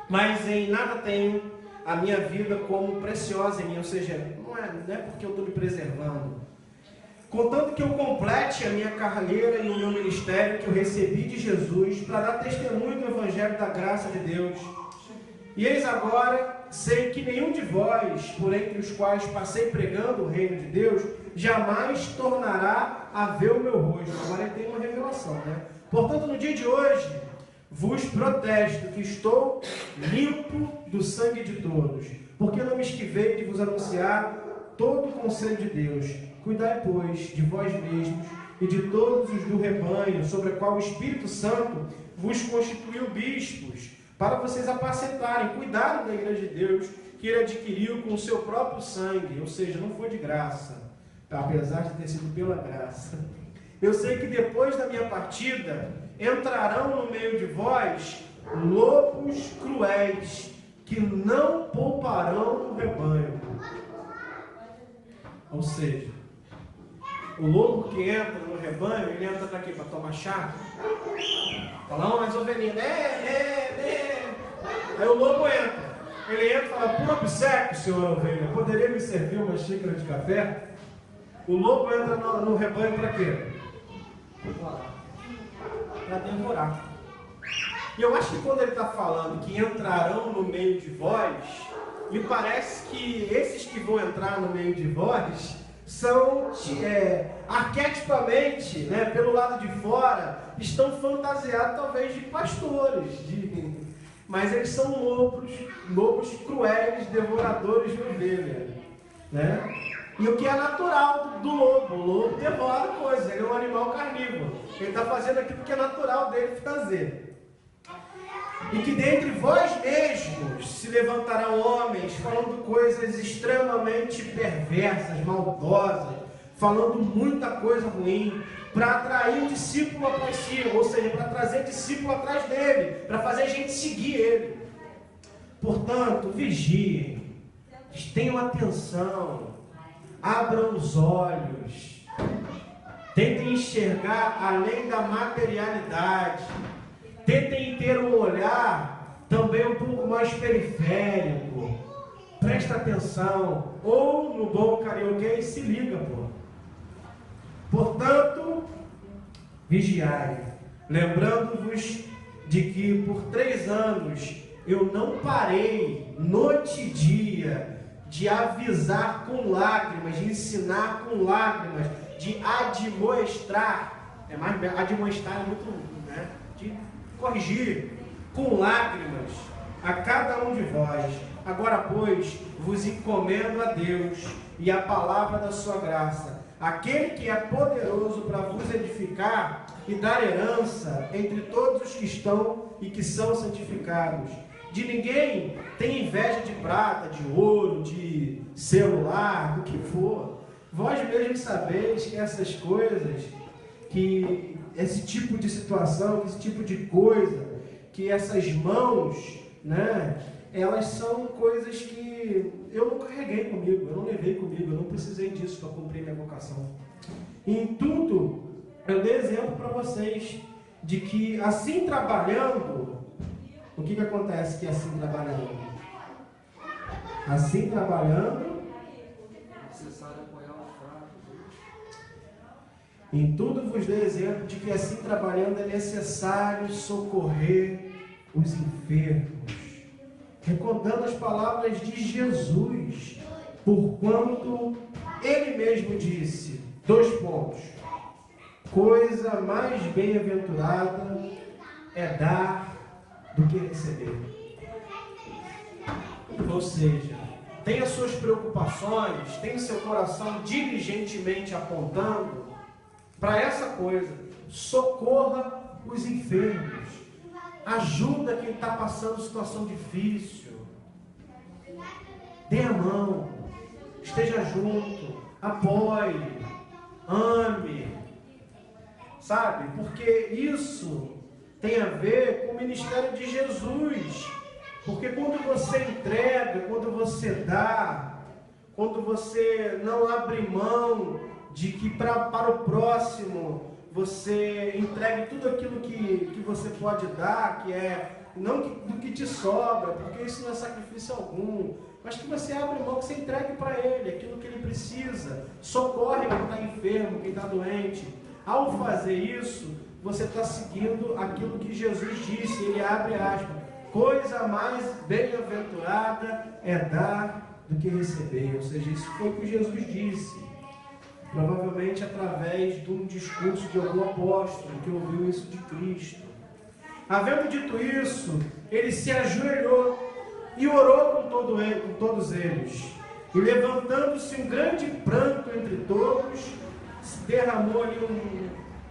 Mas em nada tenho a minha vida como preciosa em mim, ou seja, não é porque eu estou me preservando. Contanto que eu complete a minha carreira e o meu ministério que eu recebi de Jesus para dar testemunho do Evangelho da graça de Deus. E eis agora, sei que nenhum de vós, por entre os quais passei pregando o reino de Deus, jamais tornará a ver o meu rosto. Agora ele tem uma revelação, né? Portanto, no dia de hoje, vos protesto que estou limpo do sangue de todos, porque não me esquivei de vos anunciar todo o conselho de Deus. Cuidai, pois, de vós mesmos e de todos os do rebanho, sobre a qual o Espírito Santo vos constituiu bispos, para vocês apacentarem, cuidarem da igreja de Deus, que ele adquiriu com o seu próprio sangue, ou seja, não foi de graça, apesar de ter sido pela graça. Eu sei que depois da minha partida, entrarão no meio de vós lobos cruéis, que não pouparão o rebanho. Ou seja, o lobo que entra no rebanho, ele entra para quê? Para tomar chá? Fala, mas ovelhinha, Aí o lobo entra. Ele entra e fala, por obséquio, senhor ovelha, poderia me servir uma xícara de café? O lobo entra no rebanho para quê? Para devorar. E eu acho que quando ele está falando que entrarão no meio de vós, me parece que esses que vão entrar no meio de vós são, arquetipamente, né, pelo lado de fora, estão fantasiados talvez de pastores, mas eles são lobos cruéis, devoradores de ovelha, né? E o que é natural do lobo? O lobo devora coisas, ele é um animal carnívoro, ele está fazendo aquilo que é natural dele fazer. E que dentre vós mesmos se levantarão homens falando coisas extremamente perversas, maldosas, falando muita coisa ruim, para atrair o discípulo após si, ou seja, para trazer discípulo atrás dele, para fazer a gente seguir ele. Portanto, vigiem, tenham atenção, abram os olhos, tentem enxergar além da materialidade. Tentem ter um olhar também um pouco mais periférico. Presta atenção. Ou, no bom carioquês, se liga, pô. Portanto, vigiai. Lembrando-vos de que por 3 anos eu não parei, noite e dia, de avisar com lágrimas, de ensinar com lágrimas, de admoestar. Admoestar é muito, né? De corrigir com lágrimas a cada um de vós. Agora, pois, vos encomendo a Deus e a palavra da sua graça, aquele que é poderoso para vos edificar e dar herança entre todos os que estão e que são santificados. De ninguém tem inveja de prata, de ouro, de celular, do que for. Vós mesmos sabeis que essas coisas, que esse tipo de situação, esse tipo de coisa, que essas mãos, né, elas são coisas que eu não carreguei comigo, eu não levei comigo, eu não precisei disso para cumprir minha vocação. E em tudo, eu dei exemplo para vocês de que assim trabalhando, o que acontece que assim trabalhando? Assim trabalhando, em tudo vos dei exemplo de que assim trabalhando é necessário socorrer os enfermos, recordando as palavras de Jesus, porquanto ele mesmo disse, 2 pontos, coisa mais bem-aventurada é dar do que receber. Ou seja, tenha suas preocupações, tenha seu coração diligentemente apontando para essa coisa, socorra os enfermos, ajuda quem está passando situação difícil, dê a mão, esteja junto, apoie, ame, sabe? Porque isso tem a ver com o ministério de Jesus, porque quando você entrega, quando você dá, quando você não abre mão de que para o próximo você entregue tudo aquilo que você pode dar, que é não do que te sobra, porque isso não é sacrifício algum, mas que você abre mão, que você entregue para ele aquilo que ele precisa, socorre quem está enfermo, quem está doente. Ao fazer isso, você está seguindo aquilo que Jesus disse, ele abre aspas, coisa mais bem-aventurada é dar do que receber, ou seja, isso foi o que Jesus disse. Provavelmente através de um discurso de algum apóstolo que ouviu isso de Cristo. Havendo dito isso, ele se ajoelhou e orou com todos eles. E levantando-se um grande pranto entre todos, se derramou ali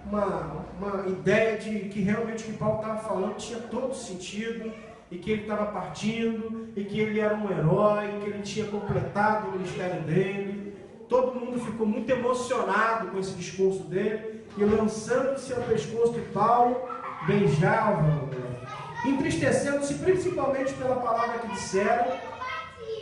uma ideia de que realmente o que Paulo estava falando tinha todo sentido, e que ele estava partindo, e que ele era um herói, que ele tinha completado o ministério dele. Todo mundo ficou muito emocionado com esse discurso dele, e lançando-se ao pescoço de Paulo, beijavam-no, entristecendo-se principalmente pela palavra que disseram,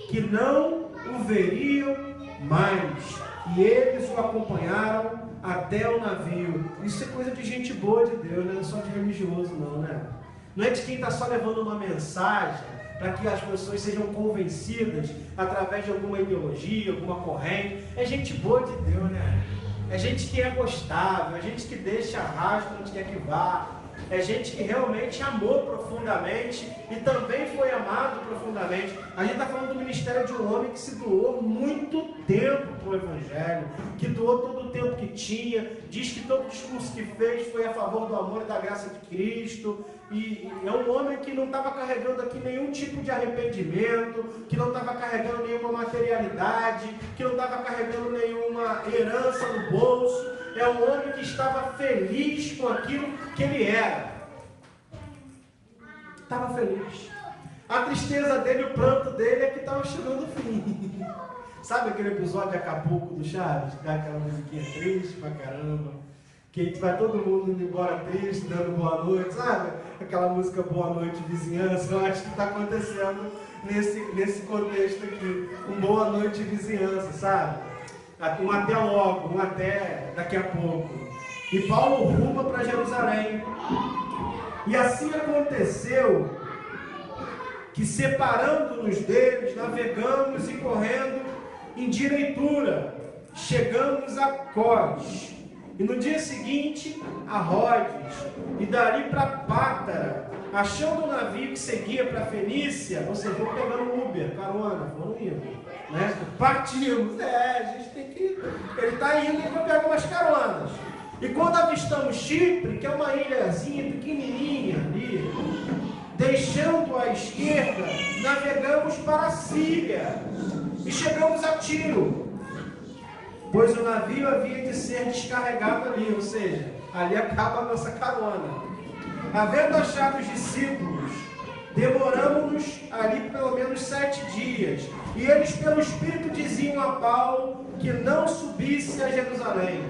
que não o veriam mais. E eles o acompanharam até o navio. Isso é coisa de gente boa de Deus, não é só de religioso não, né? Não é de quem está só levando uma mensagem para que as pessoas sejam convencidas através de alguma ideologia, alguma corrente. É gente boa de Deus, né? É gente que é gostável, é gente que deixa rastro onde quer que vá. É gente que realmente amou profundamente e também foi amado profundamente. A gente está falando do ministério de um homem que se doou muito tempo para o Evangelho, que doou todo o tempo que tinha, diz que todo o discurso que fez foi a favor do amor e da graça de Cristo. E é um homem que não estava carregando aqui nenhum tipo de arrependimento, que não estava carregando nenhuma materialidade, que não estava carregando nenhuma herança no bolso. É um homem que estava feliz com aquilo que ele era. Estava feliz. A tristeza dele, o pranto dele é que estava chegando o fim. Sabe aquele episódio de Acapulco do Chaves? Que dá aquela musiquinha triste pra caramba. Que vai todo mundo indo embora triste, dando boa noite, sabe? Aquela música Boa Noite Vizinhança. Eu acho que está acontecendo nesse contexto aqui. Um Boa Noite Vizinhança, sabe? Um até logo, um até daqui a pouco. E Paulo ruma para Jerusalém. E assim aconteceu que, separando-nos deles, navegamos e correndo em direitura, chegamos a Cós. E no dia seguinte, a Rhodes, e dali para Pátara, achando o navio que seguia para Fenícia, ou seja, vou pegando um Uber, carona, foram indo, né? Partimos, a gente tem que ir. Ele está indo e vai pegar umas caronas. E quando avistamos Chipre, que é uma ilhazinha pequenininha ali, deixando à esquerda, navegamos para a Síria e chegamos a Tiro, pois o navio havia de ser descarregado ali, ou seja, ali acaba a nossa carona. Havendo achado os discípulos, demoramos-nos ali pelo menos 7 dias, e eles pelo Espírito diziam a Paulo que não subisse a Jerusalém.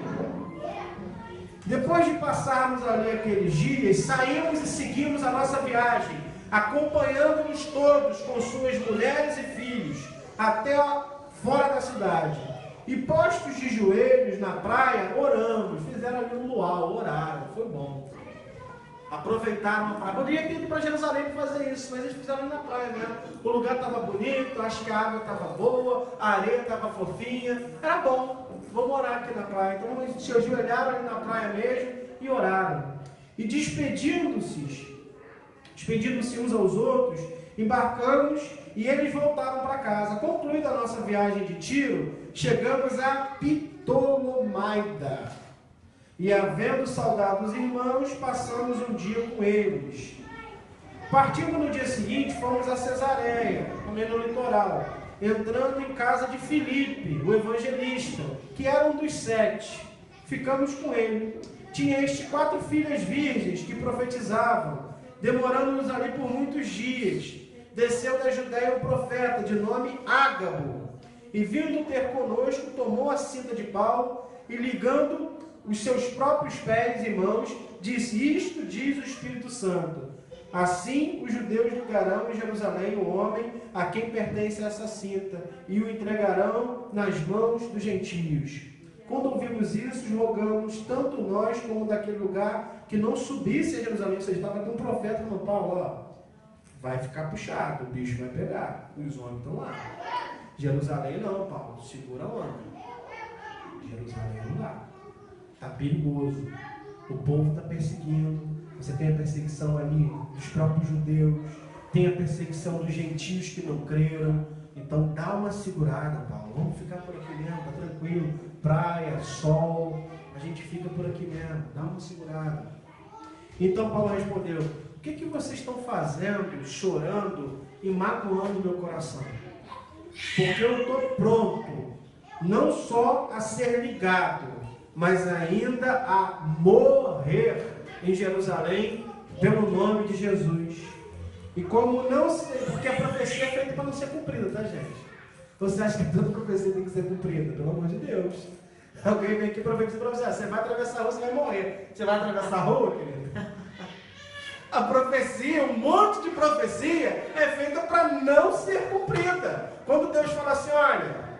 Depois de passarmos ali aqueles dias, saímos e seguimos a nossa viagem, acompanhando-nos todos com suas mulheres e filhos, até fora da cidade. E postos de joelhos na praia, oramos, fizeram ali um luau, oraram, foi bom. Aproveitaram a praia. Poderia ter ido para Jerusalém para fazer isso, mas eles fizeram ali na praia, né? O lugar estava bonito, acho que a água estava boa, a areia estava fofinha, era bom. Vamos orar aqui na praia. Então eles se ajoelharam ali na praia mesmo e oraram. E despedindo-se uns aos outros, embarcamos e eles voltaram para casa. Concluída a nossa viagem de Tiro, chegamos a Ptolomaida. E havendo saudado os irmãos, passamos um dia com eles. Partindo no dia seguinte, fomos a Cesareia, também no litoral, entrando em casa de Filipe, o evangelista, que era um dos 7. Ficamos com ele. Tinha este 4 filhas virgens que profetizavam, demorando-nos ali por muitos dias. Desceu da Judéia um profeta, de nome Ágabo, e vindo ter conosco, tomou a cinta de Paulo, e ligando os seus próprios pés e mãos, disse: isto diz o Espírito Santo. Assim os judeus ligarão em Jerusalém o homem a quem pertence essa cinta, e o entregarão nas mãos dos gentios. Quando ouvimos isso, rogamos, tanto nós como daquele lugar, que não subisse a Jerusalém. Ou seja, estava aqui um profeta no Paulo, ó, vai ficar puxado, o bicho vai pegar, os homens estão lá. Jerusalém não, Paulo, segura a onda. Jerusalém não dá, está perigoso, o povo está perseguindo. Você tem a perseguição ali dos próprios judeus, tem a perseguição dos gentios que não creram. Então dá uma segurada, Paulo, vamos ficar por aqui mesmo, tá tranquilo, praia, sol, a gente fica por aqui mesmo, dá uma segurada. Então Paulo respondeu: o que vocês estão fazendo, chorando e magoando meu coração? Porque eu estou pronto, não só a ser ligado, mas ainda a morrer em Jerusalém pelo nome de Jesus. E como não se... porque a profecia é feita para não ser cumprida, tá, gente? Você acha que toda profecia tem que ser cumprida? Pelo amor de Deus. Alguém vem aqui profetizar para você, você vai atravessar a rua, você vai morrer. Você vai atravessar a rua, querido? A profecia, um monte de profecia é feita para não ser cumprida. Quando Deus fala assim, olha,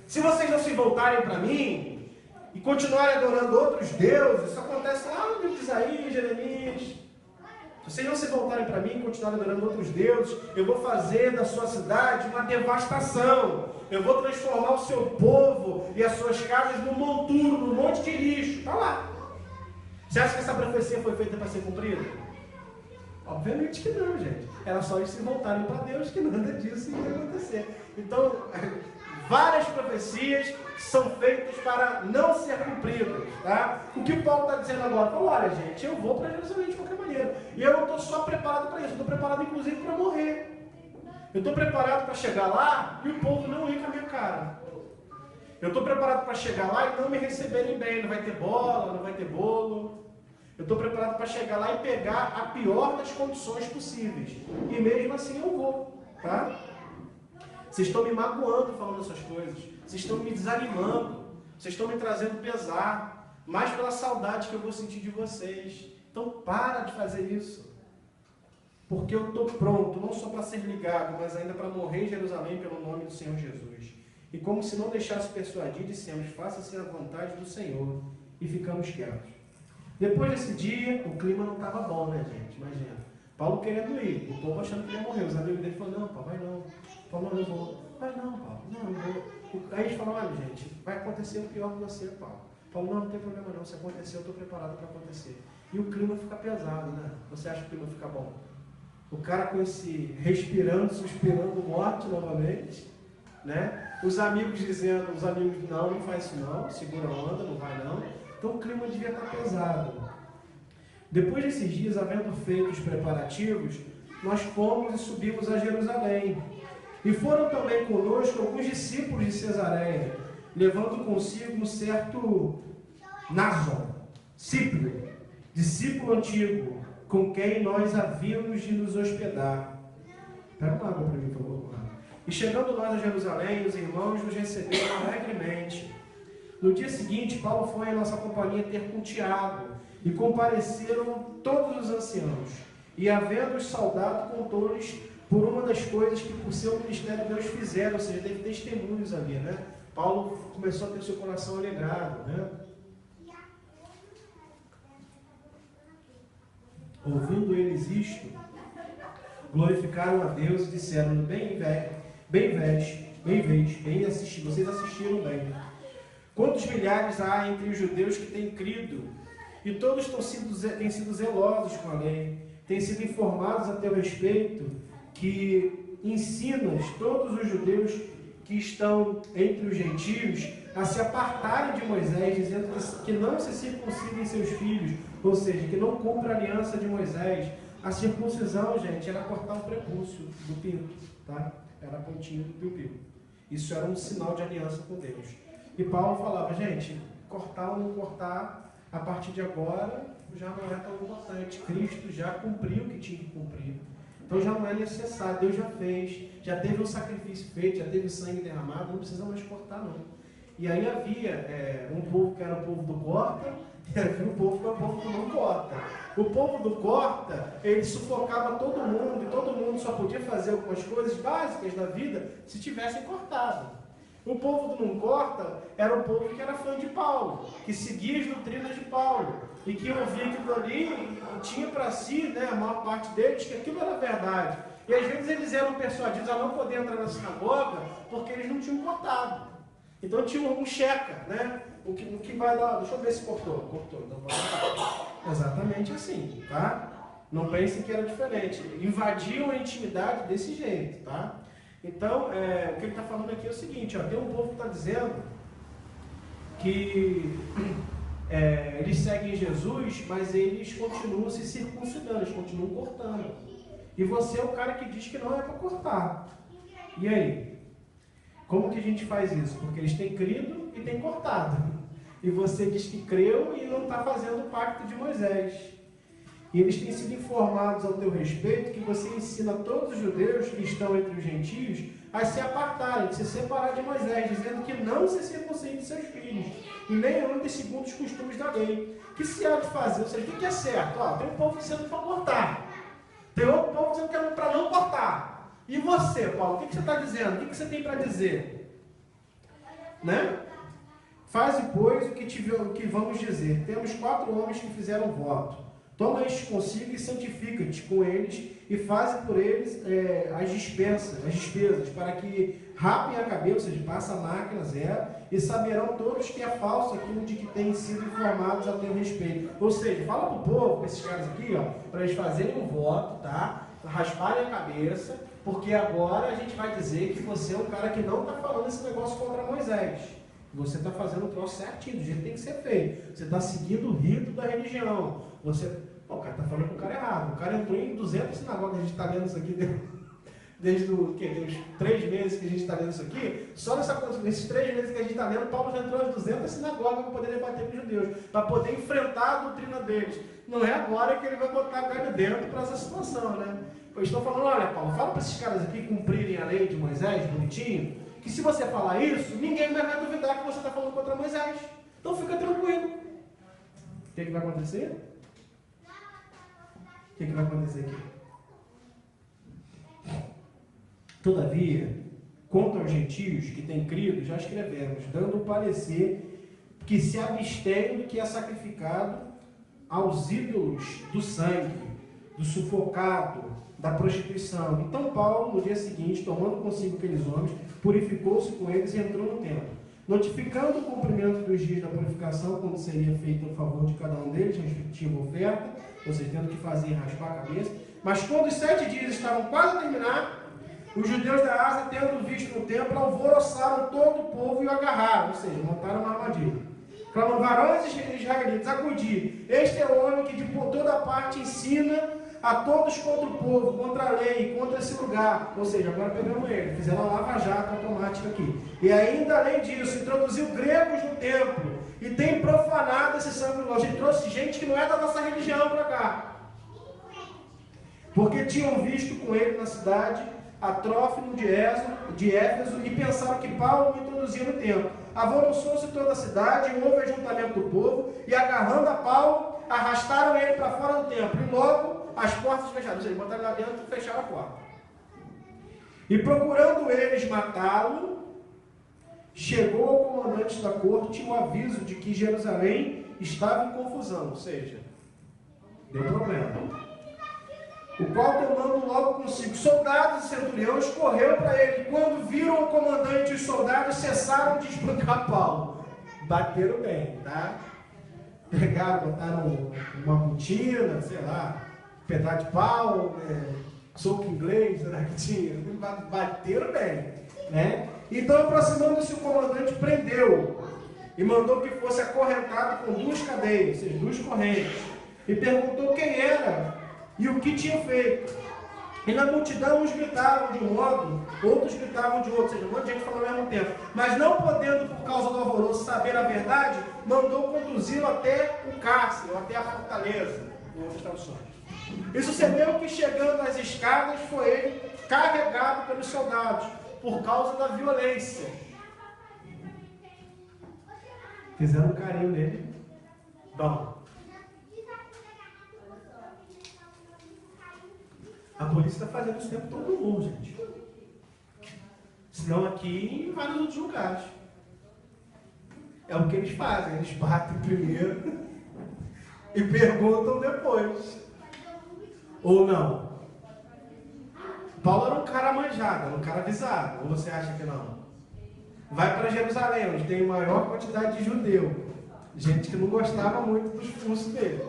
se vocês não se voltarem para mim e continuarem adorando outros deuses, isso acontece lá no livro de Isaías, Jeremias. Se vocês não se voltarem para mim e continuarem adorando outros deuses, eu vou fazer da sua cidade uma devastação. Eu vou transformar o seu povo e as suas casas num monturo, num monte de lixo. Está lá. Você acha que essa profecia foi feita para ser cumprida? Obviamente que não, gente. Era só eles se voltarem para Deus que nada disso ia acontecer. Então, várias profecias são feitas para não ser cumpridas, tá? O que Paulo está dizendo agora? Falou, olha, gente, eu vou para Jerusalém de qualquer maneira. E eu não estou só preparado para isso, eu estou preparado inclusive para morrer. Eu estou preparado para chegar lá e o povo não ir com a minha cara. Eu estou preparado para chegar lá e não me receberem bem. Não vai ter bola, não vai ter bolo. Eu estou preparado para chegar lá e pegar a pior das condições possíveis. E mesmo assim eu vou, tá? Vocês estão me magoando falando essas coisas. Vocês estão me desanimando. Vocês estão me trazendo pesar. Mais pela saudade que eu vou sentir de vocês. Então para de fazer isso. Porque eu estou pronto, não só para ser ligado, mas ainda para morrer em Jerusalém pelo nome do Senhor Jesus. E como se não deixasse persuadir, dissemos, faça-se a vontade do Senhor. E ficamos quietos. Depois desse dia, o clima não estava bom, né, gente? Imagina. Paulo querendo ir, o povo achando que ele ia morrer. Os amigos dele falaram, não, Paulo, vai não. Paulo, não, eu vou. Vai não, Paulo, não, eu vou. Aí eles falaram, olha, gente, vai acontecer o pior com você, Paulo. Paulo, não tem problema não, se acontecer, eu estou preparado para acontecer. E o clima fica pesado, né? Você acha que o clima fica bom? O cara com esse respirando, suspirando morte novamente, né? Os amigos dizendo, não faz isso não, segura a onda, não vai não. Então o clima devia estar pesado. Depois desses dias, havendo feito os preparativos, nós fomos e subimos a Jerusalém. E foram também conosco alguns discípulos de Cesareia, levando consigo um certo Nason, Cipro, discípulo antigo, com quem nós havíamos de nos hospedar. Pega uma água para mim, por favor. E chegando nós a Jerusalém, os irmãos nos receberam alegremente. No dia seguinte, Paulo foi em nossa companhia ter com Tiago, e compareceram todos os anciãos. E havendo-os saudado, contou-lhes por uma das coisas que por seu ministério Deus fizeram, ou seja, teve testemunhos ali, né? Paulo começou a ter seu coração alegrado, né? Ouvindo eles isto, glorificaram a Deus e disseram, bem assistido, vocês assistiram bem. Quantos milhares há entre os judeus que têm crido? E todos têm sido zelosos com a lei, têm sido informados a teu respeito, que ensinas todos os judeus que estão entre os gentios a se apartarem de Moisés, dizendo que não se circuncidem seus filhos, ou seja, que não cumpra a aliança de Moisés. A circuncisão, gente, era cortar o prepúcio do pinto, tá? Era a pontinha do piu-piu. Isso era um sinal de aliança com Deus. E Paulo falava, gente, cortar ou não cortar, a partir de agora já não é tão importante. Cristo já cumpriu o que tinha que cumprir. Então já não é necessário, Deus já fez, já teve um sacrifício feito, já teve sangue derramado, não precisa mais cortar não. E aí havia um povo que era o povo do corta, e havia um povo que era o povo do não corta. O povo do corta, ele sufocava todo mundo, e todo mundo só podia fazer algumas coisas básicas da vida se tivessem cortado. O povo do não corta era o povo que era fã de Paulo, que seguia as doutrinas de Paulo, e que ouvia aquilo ali e tinha para si, né, a maior parte deles, que aquilo era verdade. E às vezes eles eram persuadidos a não poder entrar na sinagoga porque eles não tinham cortado. Então tinha um checa, né? O que vai dar, deixa eu ver se cortou, então vai dar. Exatamente assim, tá? Não pensem que era diferente. Invadiam a intimidade desse jeito, tá? Então, o que ele está falando aqui é o seguinte, ó, tem um povo que está dizendo que eles seguem Jesus, mas eles continuam se circuncidando, eles continuam cortando. E você é o cara que diz que não é para cortar. E aí? Como que a gente faz isso? Porque eles têm crido e têm cortado. E você diz que creu e não está fazendo o pacto de Moisés. E eles têm sido informados ao teu respeito que você ensina a todos os judeus que estão entre os gentios a se apartarem, de se separar de Moisés, dizendo que não se circuncidem de seus filhos, e nem andem segundo os costumes da lei. O que se há de fazer? Ou seja, o que é certo? Ó, tem um povo dizendo para cortar, tem outro povo dizendo que é para não cortar. E você, Paulo, o que você está dizendo? O que você tem para dizer? Né? Faze, pois, o que vamos dizer. Temos 4 homens que fizeram voto. Toma estes consigo e santifica-te com eles e faze por eles as despesas, para que rapem a cabeça, ou seja, passa a máquina zero, e saberão todos que é falso aquilo de que têm sido informados a teu respeito. Ou seja, fala para o povo, para esses caras aqui, para eles fazerem um voto, tá? Rasparem a cabeça, porque agora a gente vai dizer que você é um cara que não está falando esse negócio contra Moisés. Você está fazendo o troço certinho, do jeito que tem que ser feito. Você está seguindo o rito da religião. O cara está falando com o cara errado. O cara entrou em 200 sinagogas, a gente está lendo isso aqui desde os 3 meses que a gente está lendo isso aqui. Só nesses 3 meses que a gente está lendo, Paulo já entrou em 200 sinagogas para poder debater com os judeus, para poder enfrentar a doutrina deles. Não é agora que ele vai botar a carne dentro para essa situação, né? Eu estou falando, olha, Paulo, fala para esses caras aqui cumprirem a lei de Moisés, bonitinho, que se você falar isso, ninguém vai duvidar que você está falando contra Moisés. Então fica tranquilo. O que vai acontecer? O que vai acontecer aqui? Todavia, quanto aos gentios que têm crido, já escrevemos, dando o parecer que se abstêm do que é sacrificado aos ídolos do sangue, do sufocado, da prostituição. Então Paulo, no dia seguinte, tomando consigo aqueles homens, purificou-se com eles e entrou no templo, notificando o cumprimento dos dias da purificação, quando seria feito em favor de cada um deles, respectiva oferta, ou seja, tendo que fazer raspar a cabeça. Mas quando os 7 dias estavam quase a terminar, os judeus da Ásia, tendo visto no templo, alvoroçaram todo o povo e o agarraram, ou seja, montaram uma armadilha. Clamam, varões israelitas, acudir, este é o homem que de por toda parte ensina a todos contra o povo, contra a lei, contra esse lugar. Ou seja, agora pegamos ele, fizeram uma lava-jato automática aqui. E ainda, além disso, introduziu gregos no templo e tem profanado esse sangue do nosso. Ele trouxe gente que não é da nossa religião para cá. Porque tinham visto com ele na cidade a Trófimo de Éfeso e pensaram que Paulo o introduzia no templo. Alvoroçou-se toda a cidade, houve ajuntamento do povo e, agarrando a Paulo, arrastaram ele para fora do templo. E logo as portas fecharam, ou seja, botaram lá dentro e fecharam a porta. E procurando eles matá-lo, chegou ao comandante da corte o aviso de que Jerusalém estava em confusão, ou seja, deu problema. O qual, tomando logo consigo soldados e centuriões, correu para ele. Quando viram o comandante e os soldados, cessaram de espancar Paulo. Bateram bem, tá? Pegaram, botaram uma botina, sei lá, pedaço de pau, soco inglês, será que tinha? Bateram bem, né? Então, aproximando-se o comandante, prendeu e mandou que fosse acorrentado com 2 cadeias, ou seja, 2 correntes, e perguntou quem era e o que tinha feito. E na multidão uns gritavam de um modo, outros gritavam de outro, ou seja, um monte de gente falando ao mesmo tempo. Mas não podendo, por causa do alvoroço, saber a verdade, mandou conduzi-lo até o cárcere, ou até a fortaleza, em outras traduções. E sucedeu que, chegando às escadas, foi ele carregado pelos soldados, por causa da violência. Fizeram um carinho nele. Bom. A polícia está fazendo isso o tempo todo no mundo, gente. Senão aqui em vários outros lugares. É o que eles fazem, eles batem primeiro e perguntam depois. Ou não? Paulo era um cara manjado, era um cara avisado. Ou você acha que não? Vai para Jerusalém, onde tem maior quantidade de judeu. Gente que não gostava muito dos cursos dele.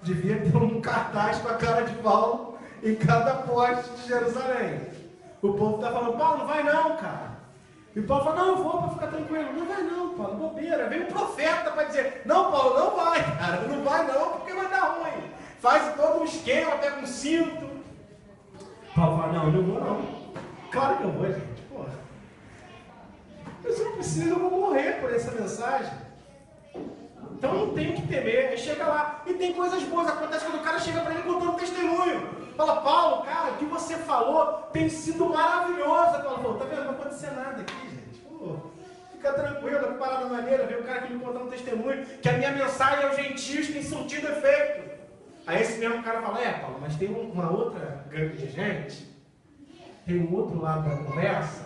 Devia ter um cartaz com a cara de Paulo em cada poste de Jerusalém. O povo está falando, Paulo, não vai não, cara. E o Paulo fala, não, eu vou para ficar tranquilo. Não vai não, Paulo, bobeira. Vem um profeta para dizer, não, Paulo, não vai, cara. Não vai não, porque vai dar ruim. Faz todo um esquema, pega um cinto. Paulo fala, não, eu não vou não. Claro que eu vou, gente, porra. Eu só preciso, eu vou morrer por essa mensagem. Então não tenho que temer. Aí chega lá, e tem coisas boas. Acontece quando o cara chega para ele contando testemunho. Fala, Paulo, cara, o que você falou tem sido maravilhoso. Paulo falou, tá vendo? Não vai acontecer nada aqui, gente. Pô, fica tranquilo, que parada maneira. Veio o cara que me contou um testemunho, que a minha mensagem aos gentios tem surtido efeito. Aí esse mesmo cara fala, Paulo, mas tem uma outra gangue de gente, tem um outro lado da conversa,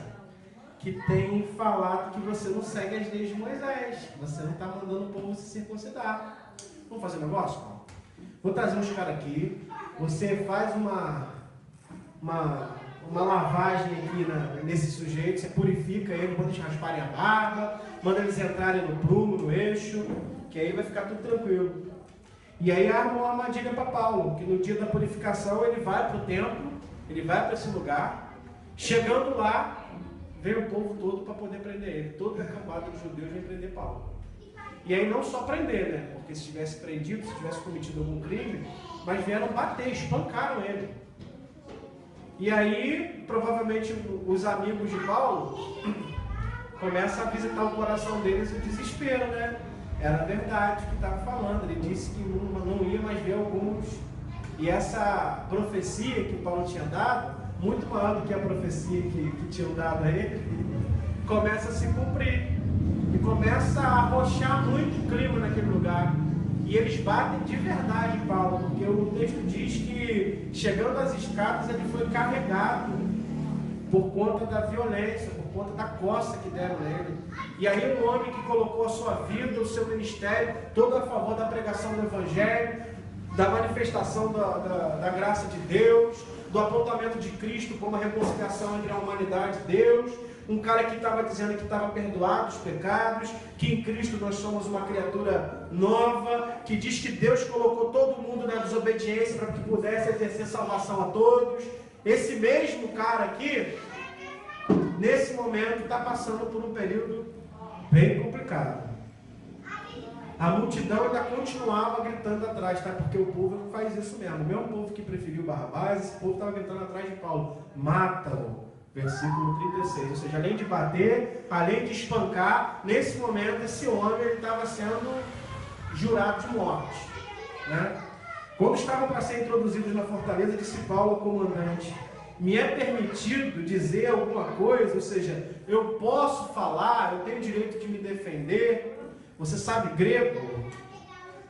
que tem falado que você não segue as leis de Moisés, que você não está mandando o povo se circuncidar. Vamos fazer um negócio, Paulo? Vou trazer uns caras aqui, você faz uma lavagem aqui nesse sujeito, você purifica ele, manda eles rasparem a barba, manda eles entrarem no prumo, no eixo, que aí vai ficar tudo tranquilo. E aí armou uma armadilha para Paulo, que no dia da purificação ele vai para o templo, ele vai para esse lugar, chegando lá, veio o povo todo para poder prender ele. Toda a cambada dos judeus vem prender Paulo. E aí não só prender, né? Porque se tivesse prendido, se tivesse cometido algum crime, mas vieram bater, espancaram ele. E aí, provavelmente, os amigos de Paulo começam a visitar o coração deles e o desespero, né? Era verdade o que estava falando. Ele disse que não ia mais ver alguns. E essa profecia que Paulo tinha dado, muito maior do que a profecia que tinham dado a ele, começa a se cumprir. E começa a arrochar muito o clima naquele lugar. E eles batem de verdade Paulo, porque o texto diz que, chegando às escadas, ele foi carregado por conta da violência, por conta da coça que deram nele. E aí um homem que colocou a sua vida, o seu ministério, todo a favor da pregação do Evangelho, da manifestação da graça de Deus, do apontamento de Cristo como a reconciliação entre a humanidade e Deus, um cara que estava dizendo que estava perdoado os pecados, que em Cristo nós somos uma criatura nova, que diz que Deus colocou todo mundo na desobediência para que pudesse exercer salvação a todos. Esse mesmo cara aqui, nesse momento, está passando por um período bem complicado. A multidão ainda continuava gritando atrás, tá? Porque o povo faz isso mesmo. O mesmo povo que preferiu Barrabás, esse povo estava gritando atrás de Paulo. Mata-o. Versículo 36. Ou seja, além de bater, além de espancar, nesse momento esse homem estava sendo jurado de morte, né? Quando estavam para ser introduzidos na fortaleza, disse Paulo ao comandante: me é permitido dizer alguma coisa? Ou seja, eu posso falar, eu tenho o direito de me defender. Você sabe grego?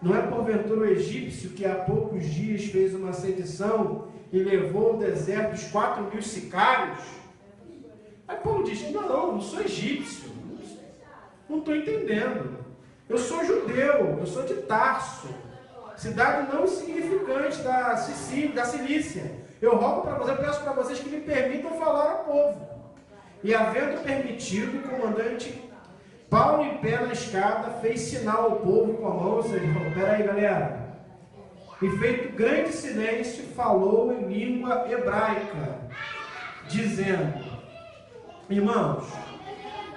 Não é porventura o egípcio que há poucos dias fez uma sedição e levou ao deserto os 4.000 sicários? Aí Paulo diz: não sou egípcio, não estou entendendo. Eu sou judeu, eu sou de Tarso, cidade não insignificante da Cilícia. Eu rogo para vocês, eu peço para vocês que me permitam falar ao povo. E havendo permitido, o comandante Paulo, em pé na escada, fez sinal ao povo com a mão, ou seja, falou: peraí galera. E feito grande silêncio, falou em língua hebraica, dizendo: irmãos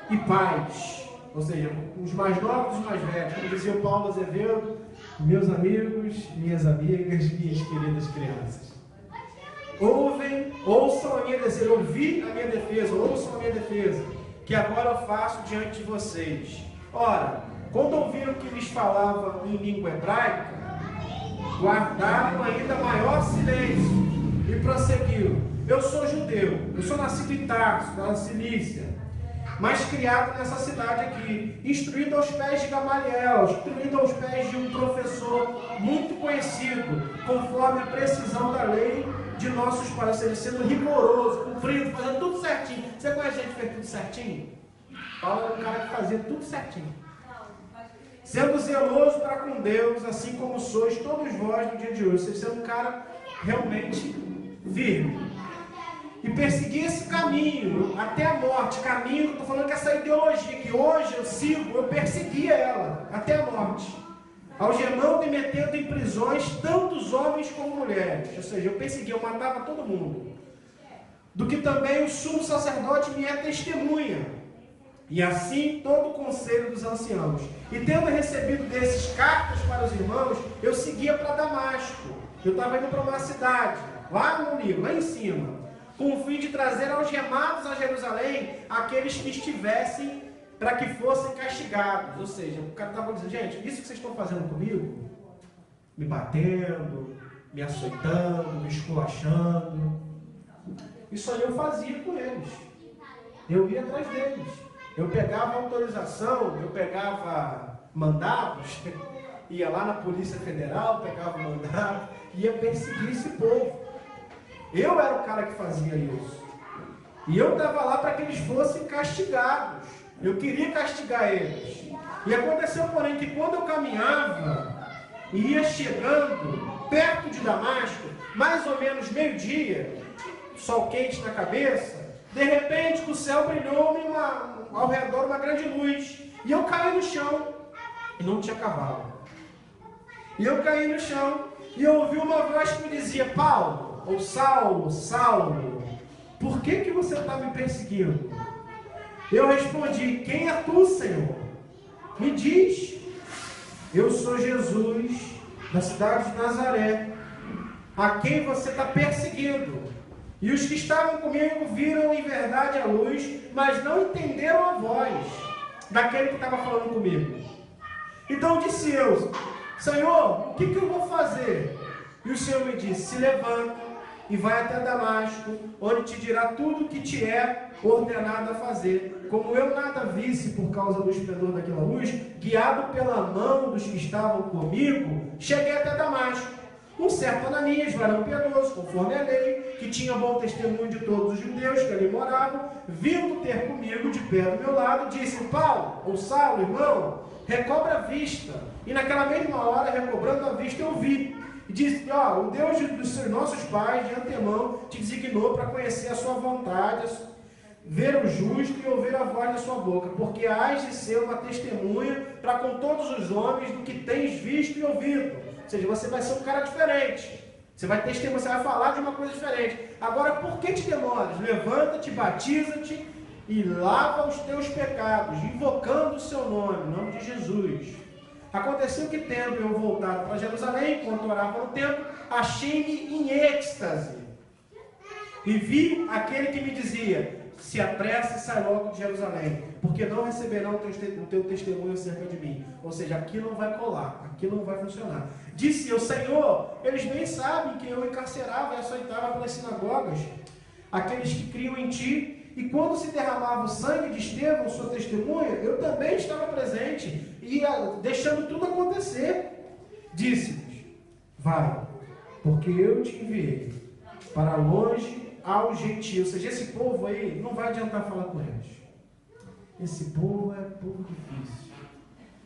e pais, ou seja, os mais novos e os mais velhos, como dizia o Paulo Azevedo, meus amigos, minhas amigas, minhas queridas crianças, ouçam a minha defesa, ouvi a minha defesa, ouçam a minha defesa, que agora eu faço diante de vocês. Ora, quando ouviram que lhes falava em língua hebraica, guardaram ainda maior silêncio e prosseguiram: eu sou judeu, eu sou nascido em Tarso, na Cilícia, mas criado nessa cidade aqui, instruído aos pés de Gamaliel, instruído aos pés de um professor muito conhecido, conforme a precisão da lei de nossos pais, ou seja, sendo rigoroso, cumprindo, fazendo tudo certinho. Você conhece gente que fez tudo certinho? Paulo era um cara que fazia tudo certinho. Sendo zeloso para com Deus, assim como sois todos vós no dia de hoje. Você sendo um cara realmente firme. E perseguir esse caminho até a morte. Caminho, eu estou falando que essa ideologia que hoje eu sigo, eu perseguia ela até a morte. Algemando e metendo em prisões tantos homens como mulheres. Ou seja, eu perseguia, eu matava todo mundo. Do que também o sumo sacerdote me é testemunha. E assim todo o conselho dos anciãos. E tendo recebido desses cartas para os irmãos, eu seguia para Damasco. Eu estava indo para uma cidade, lá no Nilo, lá em cima, com o fim de trazer algemados a Jerusalém aqueles que estivessem, para que fossem castigados. Ou seja, o cara estava dizendo: gente, isso que vocês estão fazendo comigo, me batendo, me açoitando, me esculachando, Isso aí eu fazia com eles. Eu ia atrás deles. Eu pegava autorização, eu pegava mandados, ia lá na Polícia Federal, pegava mandado, ia perseguir esse povo. Eu era o cara que fazia isso. E eu estava lá para que eles fossem castigados. Eu queria castigar eles. E aconteceu, porém, que quando eu caminhava e ia chegando perto de Damasco, mais ou menos meio-dia, sol quente na cabeça, de repente do céu brilhou-me ao redor uma grande luz. E eu caí no chão. E não tinha cavalo. E eu caí no chão e eu ouvi uma voz que me dizia: Paulo, ou Saulo, Saulo, por que você está me perseguindo? Eu respondi: quem é tu, Senhor? Me diz. Eu sou Jesus, da cidade de Nazaré, a quem você está perseguindo. E os que estavam comigo viram em verdade a luz, mas não entenderam a voz daquele que estava falando comigo. Então disse eu: Senhor, o que eu vou fazer? E o Senhor me disse: se levanta e vai até Damasco, onde te dirá tudo o que te é ordenado a fazer. Como eu nada visse por causa do esplendor daquela luz, guiado pela mão dos que estavam comigo, cheguei até Damasco. Um certo Ananias, varão piedoso, conforme a lei, que tinha bom testemunho de todos os judeus que ali moravam, vindo ter comigo de pé do meu lado, disse: Paulo, ou Saulo, irmão, recobra a vista. E naquela mesma hora, recobrando a vista, eu vi. E disse: o Deus dos nossos pais, de antemão, te designou para conhecer a sua vontade, ver o justo e ouvir a voz da sua boca, porque hás de ser uma testemunha para com todos os homens do que tens visto e ouvido. Ou seja, você vai ser um cara diferente. Você vai testemunhar, você vai falar de uma coisa diferente. Agora, por que te demoras? Levanta-te, batiza-te e lava os teus pecados, invocando o seu nome, o nome de Jesus. Aconteceu que, tendo eu voltado para Jerusalém, enquanto orava no templo, achei-me em êxtase. E vi aquele que me dizia: se apressa e sai logo de Jerusalém, porque não receberão o teu testemunho acerca de mim. Ou seja, aquilo não vai colar, aquilo não vai funcionar. Disse eu: Senhor, eles bem sabem que eu encarcerava e açoitava pelas sinagogas aqueles que criam em ti. E quando se derramava o sangue de Estevão, sua testemunha, eu também estava presente, e deixando tudo acontecer. Disse-lhes: vai, porque eu te enviei para longe aos gentios. Ou seja, esse povo aí, não vai adiantar falar com eles. Esse povo é povo difícil.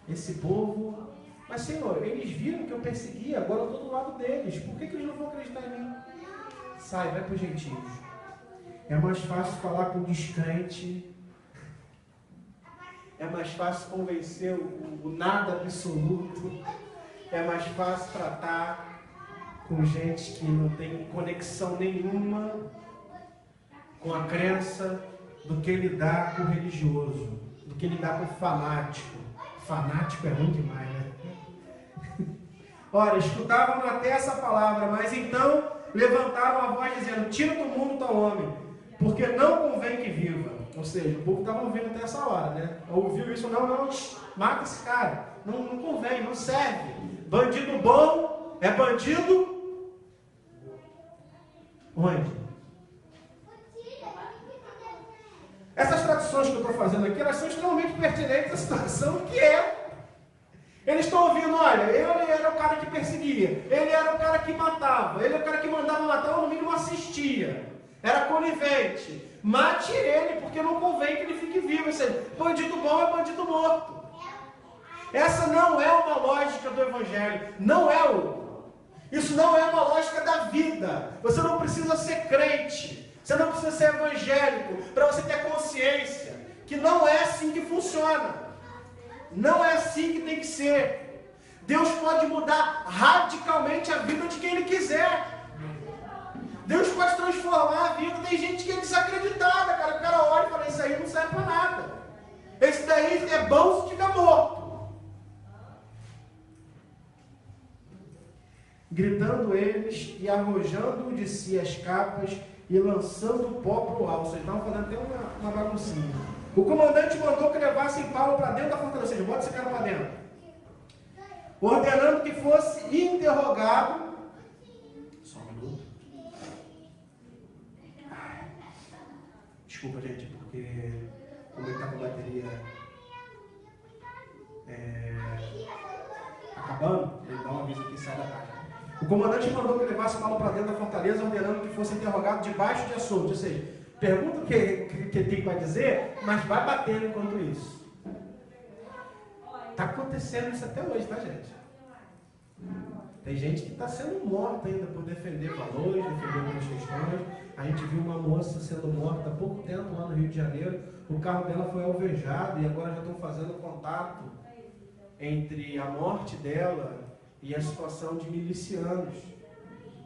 Esse povo... Mas, Senhor, eles viram que eu perseguia, agora eu estou do lado deles. Por que eles não vão acreditar em mim? Sai, vai para os gentios. É mais fácil falar com descrente. É mais fácil convencer o nada absoluto. É mais fácil tratar com gente que não tem conexão nenhuma com a crença, do que lidar com o religioso, do que lidar com o fanático. Fanático é ruim demais, né? Ora, escutavam até essa palavra, mas então levantaram a voz dizendo: tira do mundo tal homem, porque não convém que viva. Ou seja, o povo estava ouvindo até essa hora, né? Ouviu isso: não, mata esse cara, não convém, não serve. Bandido bom é bandido onde? Essas traduções que eu estou fazendo aqui, elas são extremamente pertinentes à situação que é. Eles estão ouvindo: olha, ele era o cara que perseguia, ele era o cara que matava, ele era o cara que mandava matar, ou no mínimo assistia, era conivente. Mate ele, porque não convém que ele fique vivo. Ou seja, bandido bom é bandido morto. Essa não é uma lógica do Evangelho, isso não é uma lógica da vida. Você não precisa ser crente, você não precisa ser evangélico para você ter consciência que não é assim que funciona. Não é assim que tem que ser. Deus pode mudar radicalmente a vida de quem Ele quiser. Deus pode transformar a vida. Tem gente que é desacreditada, cara. O cara olha e fala: isso aí não serve para nada. Esse daí é bom se estiver morto. Gritando eles e arrojando de si as capas e lançando o pó para o alto. Eles estavam fazendo até uma baguncinha. O comandante mandou que levassem Paulo para dentro da fortaleza. Ou seja, bota esse cara para dentro. Ordenando que fosse interrogado. Só um minuto. Desculpa, gente, porque como ele está com a bateria acabando, ele dá um aviso aqui e sai da caixa. O comandante mandou que levasse Paulo para dentro da fortaleza, ordenando que fosse interrogado debaixo de açoite. Ou seja, pergunta o que ele tem para dizer, mas vai batendo enquanto isso. Está acontecendo isso até hoje, tá, gente? Tem gente que está sendo morta ainda por defender valores, defender outras questões. A gente viu uma moça sendo morta há pouco tempo lá no Rio de Janeiro. O carro dela foi alvejado e agora já estão fazendo contato entre a morte dela e a situação de milicianos.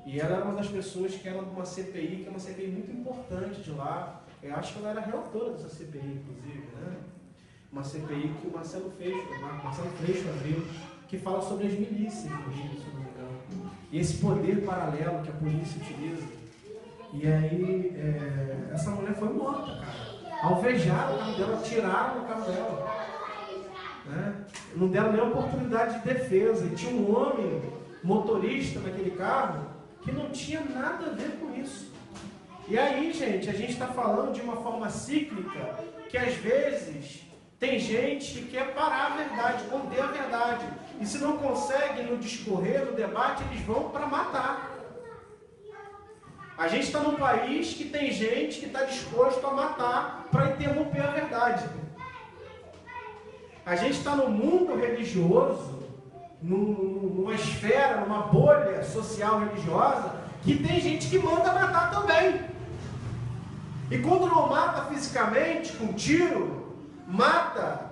E ela era uma das pessoas que era de uma CPI, que é uma CPI muito importante de lá. Eu acho que ela era relatora dessa CPI, inclusive, né? Uma CPI que o Marcelo Freixo abriu, que fala sobre as milícias no Rio, se não me engano. E esse poder paralelo que a polícia utiliza. E aí, essa mulher foi morta, cara. Alvejaram o carro dela, tiraram o carro dela. Né? Não deram nem oportunidade de defesa. E tinha um homem motorista naquele carro que não tinha nada a ver com isso. E aí, gente, a gente está falando de uma forma cíclica que às vezes tem gente que quer parar a verdade, conter a verdade. E se não consegue no discorrer, no debate, eles vão para matar. A gente está num país que tem gente que está disposto a matar para interromper a verdade. A gente está no mundo religioso, numa esfera, numa bolha social religiosa, que tem gente que manda matar também. E quando não mata fisicamente, com tiro, mata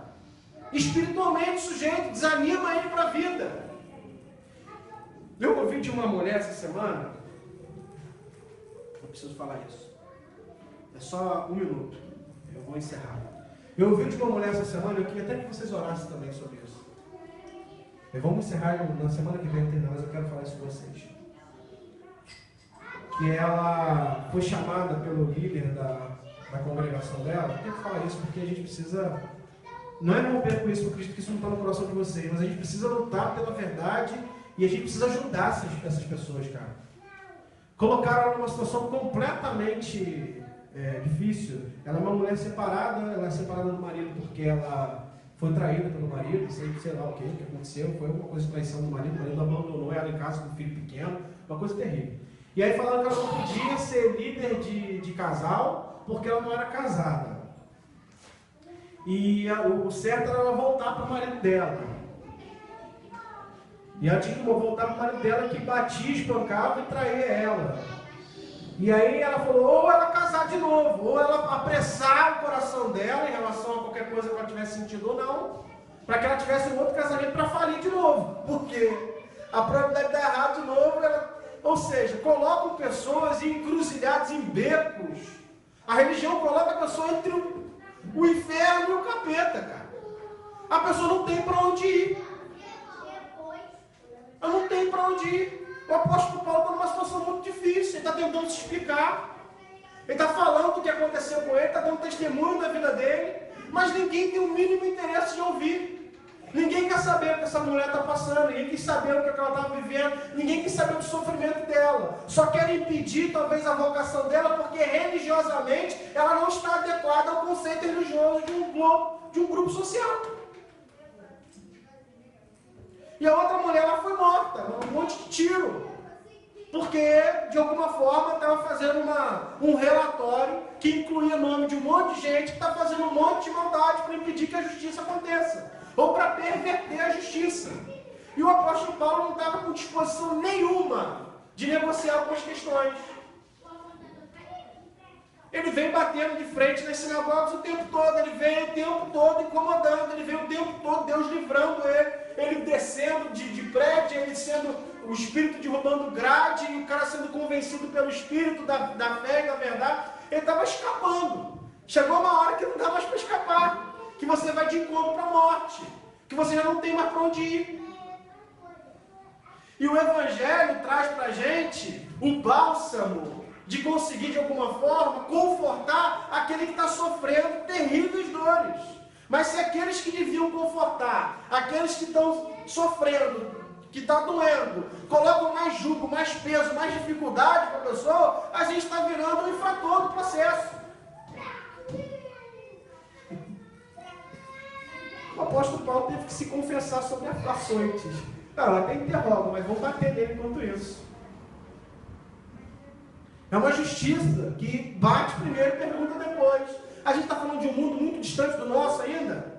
espiritualmente o sujeito, desanima ele para a vida. Eu ouvi de uma mulher essa semana, eu preciso falar isso, é só um minuto, eu vou encerrar. Eu ouvi de uma mulher essa semana, eu queria até que vocês orassem também sobre isso. Vamos encerrar na semana que vem, mas eu quero falar isso com vocês. Que ela foi chamada pelo líder da congregação dela. Eu tenho que falar isso porque a gente precisa, não é romper com isso, eu acredito que isso não está no coração de vocês, mas a gente precisa lutar pela verdade e a gente precisa ajudar essas pessoas, cara. Colocaram ela numa situação completamente difícil. Ela é uma mulher separada, ela é separada do marido porque ela foi traída pelo marido, sei lá o que aconteceu, foi uma coisa de traição do marido, o marido abandonou ela em casa com um filho pequeno, uma coisa terrível. E aí falaram que ela não podia ser líder de casal, porque ela não era casada. E o certo era ela voltar para o marido dela. E ela tinha que voltar para o marido dela que batia, espancava e traía ela. E aí ela falou, ou ela casar de novo, ou ela apressar o coração dela em relação a qualquer coisa que ela tivesse sentido ou não, para que ela tivesse um outro casamento para falir de novo. Porque a probabilidade de dar errado de novo, ou seja, colocam pessoas encruzilhadas em becos. A religião coloca a pessoa entre o inferno e o capeta, cara. A pessoa não tem para onde ir. Ela não tem para onde ir. O apóstolo Paulo está numa situação muito difícil, ele está tentando se explicar, ele está falando o que aconteceu com ele, está dando testemunho da vida dele, mas ninguém tem o mínimo interesse de ouvir. Ninguém quer saber o que essa mulher está passando, ninguém quer saber o que ela estava vivendo, ninguém quer saber do sofrimento dela. Só querem impedir talvez a vocação dela, porque religiosamente ela não está adequada ao conceito religioso de um grupo social. E a outra mulher ela foi morta, um monte de tiro, porque de alguma forma estava fazendo um relatório que incluía o nome de um monte de gente que está fazendo um monte de maldade para impedir que a justiça aconteça, ou para perverter a justiça. E o apóstolo Paulo não estava com disposição nenhuma de negociar algumas questões. Ele vem batendo de frente nas sinagogas o tempo todo, ele vem o tempo todo incomodando, ele vem o tempo todo Deus livrando ele descendo de prédio, ele sendo o espírito derrubando grade, e o cara sendo convencido pelo espírito da fé e da verdade, ele estava escapando. Chegou uma hora que não dá mais para escapar, que você vai de encontro para a morte, que você já não tem mais para onde ir. E o Evangelho traz para a gente o bálsamo de conseguir, de alguma forma, confortar aquele que está sofrendo terríveis dores. Mas se aqueles que deviam confortar, aqueles que estão sofrendo, que está doendo, colocam mais jugo, mais peso, mais dificuldade para a pessoa, a gente está virando um infrator do processo. apóstolo Paulo teve que se confessar sobre açoites. Não, até interroga, mas vão bater nele enquanto isso. É uma justiça que bate primeiro e pergunta depois. A gente está falando de um mundo muito distante do nosso ainda.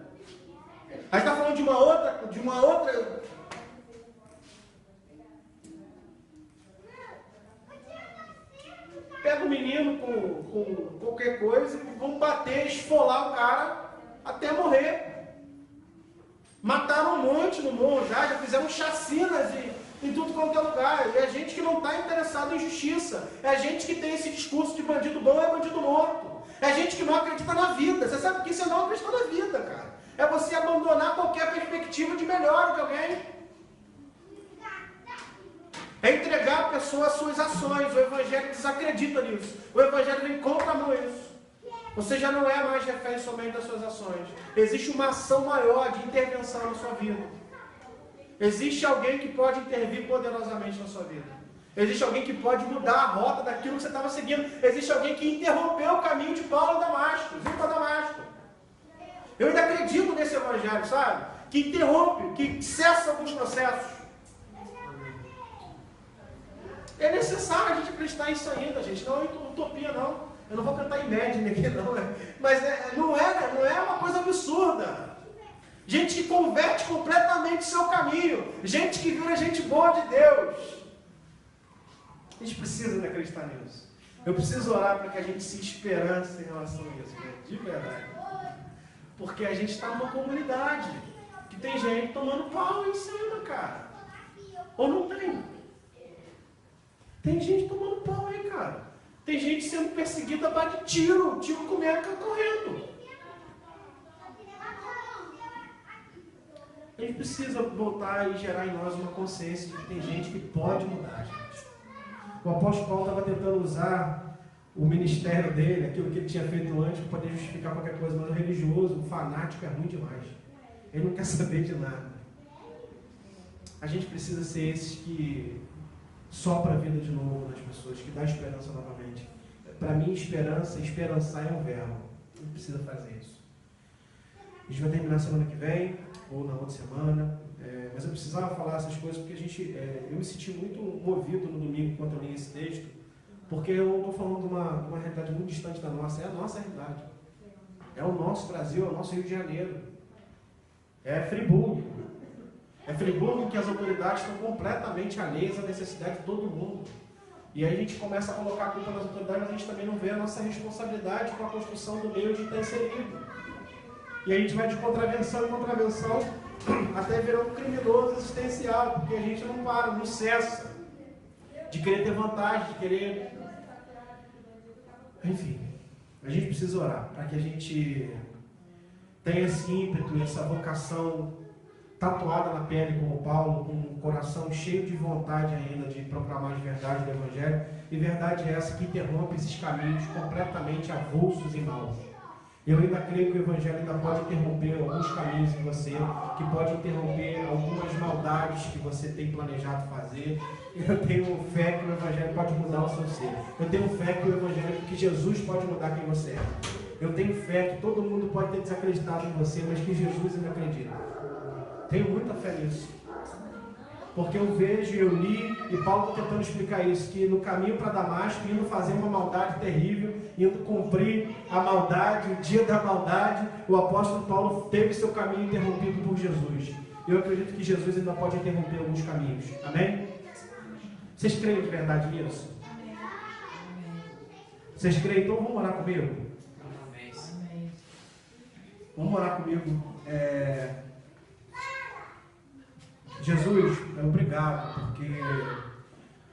A gente está falando de uma outra. Pega o menino com qualquer coisa e vão bater, esfolar o cara até morrer. Mataram um monte no morro já fizeram chacinas em tudo quanto é lugar. E é gente que não está interessado em justiça. É gente que tem esse discurso de bandido bom é bandido morto. É gente que não acredita na vida. Você sabe que isso é não acreditar na vida, cara. É você abandonar qualquer perspectiva de melhora de alguém. É entregar a pessoa as suas ações. O Evangelho desacredita nisso. O Evangelho vem contra isso. Você já não é mais refém somente das suas ações. Existe uma ação maior de intervenção na sua vida. Existe alguém que pode intervir poderosamente na sua vida. Existe alguém que pode mudar a rota daquilo que você estava seguindo. Existe alguém que interrompeu o caminho de Paulo a Damasco. Viu para Damasco. Eu ainda acredito nesse Evangelho, sabe? Que interrompe, que cessa alguns processos. É necessário a gente acreditar nisso ainda, gente. Não é utopia, não. Eu não vou cantar Imagine aqui, não. Mas não é uma coisa absurda. Gente que converte completamente o seu caminho. Gente que vira gente boa de Deus. A gente precisa acreditar nisso. Eu preciso orar para que a gente se esperance em relação a isso, gente, de verdade. Porque a gente está numa comunidade que tem gente tomando pau em cima, cara. Ou não tem? Tem gente tomando pau aí, cara. Tem gente sendo perseguida para de tiro comendo, correndo. A gente precisa voltar e gerar em nós uma consciência de que tem gente que pode mudar, gente. O apóstolo Paulo estava tentando usar o ministério dele, aquilo que ele tinha feito antes, para poder justificar qualquer coisa, mas o religioso, o fanático é ruim demais. Ele não quer saber de nada. A gente precisa ser esses que sopra a vida de novo nas pessoas, que dá esperança novamente. Para mim, esperançar é um verbo. A gente precisa fazer isso. A gente vai terminar semana que vem, ou na outra semana, mas eu precisava falar essas coisas porque eu me senti muito movido no domingo quando eu li esse texto, porque eu não estou falando de uma realidade muito distante da nossa, é a nossa realidade. É o nosso Brasil, é o nosso Rio de Janeiro. É Friburgo. É Friburgo que as autoridades estão completamente alheias à necessidade de todo mundo. E aí a gente começa a colocar a culpa nas autoridades, mas a gente também não vê a nossa responsabilidade com a construção do meio de estar inserido. E a gente vai de contravenção em contravenção até virar um criminoso existencial, porque a gente não para, não cessa de querer ter vantagem, de querer... Enfim, a gente precisa orar para que a gente tenha esse ímpeto, essa vocação tatuada na pele como Paulo, com um coração cheio de vontade ainda de proclamar as verdades do Evangelho, e verdade é essa que interrompe esses caminhos completamente avulsos e maus. Eu ainda creio que o Evangelho ainda pode interromper alguns caminhos em você, que pode interromper algumas maldades que você tem planejado fazer. Eu tenho fé que o Evangelho pode mudar o seu ser. Eu tenho fé que Jesus pode mudar quem você é. Eu tenho fé que todo mundo pode ter desacreditado em você, mas que Jesus ainda acredita. Tenho muita fé nisso. Porque eu vejo, eu li, e Paulo está tentando explicar isso, que no caminho para Damasco, indo fazer uma maldade terrível, indo cumprir a maldade, o dia da maldade, o apóstolo Paulo teve seu caminho interrompido por Jesus. Eu acredito que Jesus ainda pode interromper alguns caminhos. Amém? Vocês creem de verdade nisso? Vocês creem? Então vamos orar comigo? Vamos orar comigo. Jesus, obrigado, porque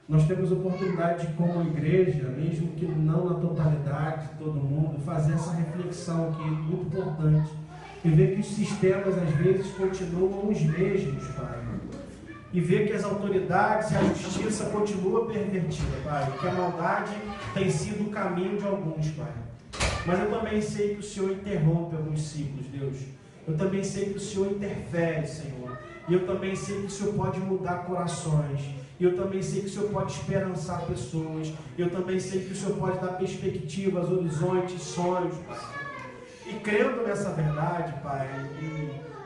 nós temos oportunidade de, como igreja, mesmo que não na totalidade de todo mundo, fazer essa reflexão aqui, muito importante, e ver que os sistemas às vezes continuam os mesmos, Pai, e ver que as autoridades e a justiça continuam pervertida, Pai, que a maldade tem sido o caminho de alguns, Pai. Mas eu também sei que o Senhor interrompe alguns ciclos, Deus. Eu também sei que o Senhor interfere, Senhor. E eu também sei que o Senhor pode mudar corações. E eu também sei que o Senhor pode esperançar pessoas. E eu também sei que o Senhor pode dar perspectivas, horizontes, sonhos, Pai. E crendo nessa verdade, Pai,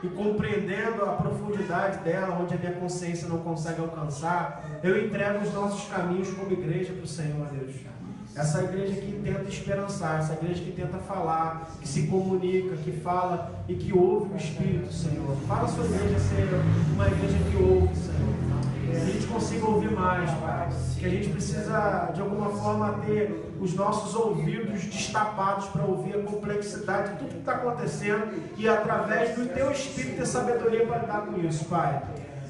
e e compreendendo a profundidade dela, onde a minha consciência não consegue alcançar, eu entrego os nossos caminhos como igreja para o Senhor, Deus. Essa igreja que tenta esperançar, essa igreja que tenta falar, que se comunica, que fala e que ouve o Espírito, Senhor. Fala a sua igreja ser uma igreja que ouve, Senhor. Que a gente consiga ouvir mais, Pai. Que a gente precisa, de alguma forma, ter os nossos ouvidos destapados para ouvir a complexidade de tudo que está acontecendo e, através do Teu Espírito, ter sabedoria para lidar com isso, Pai.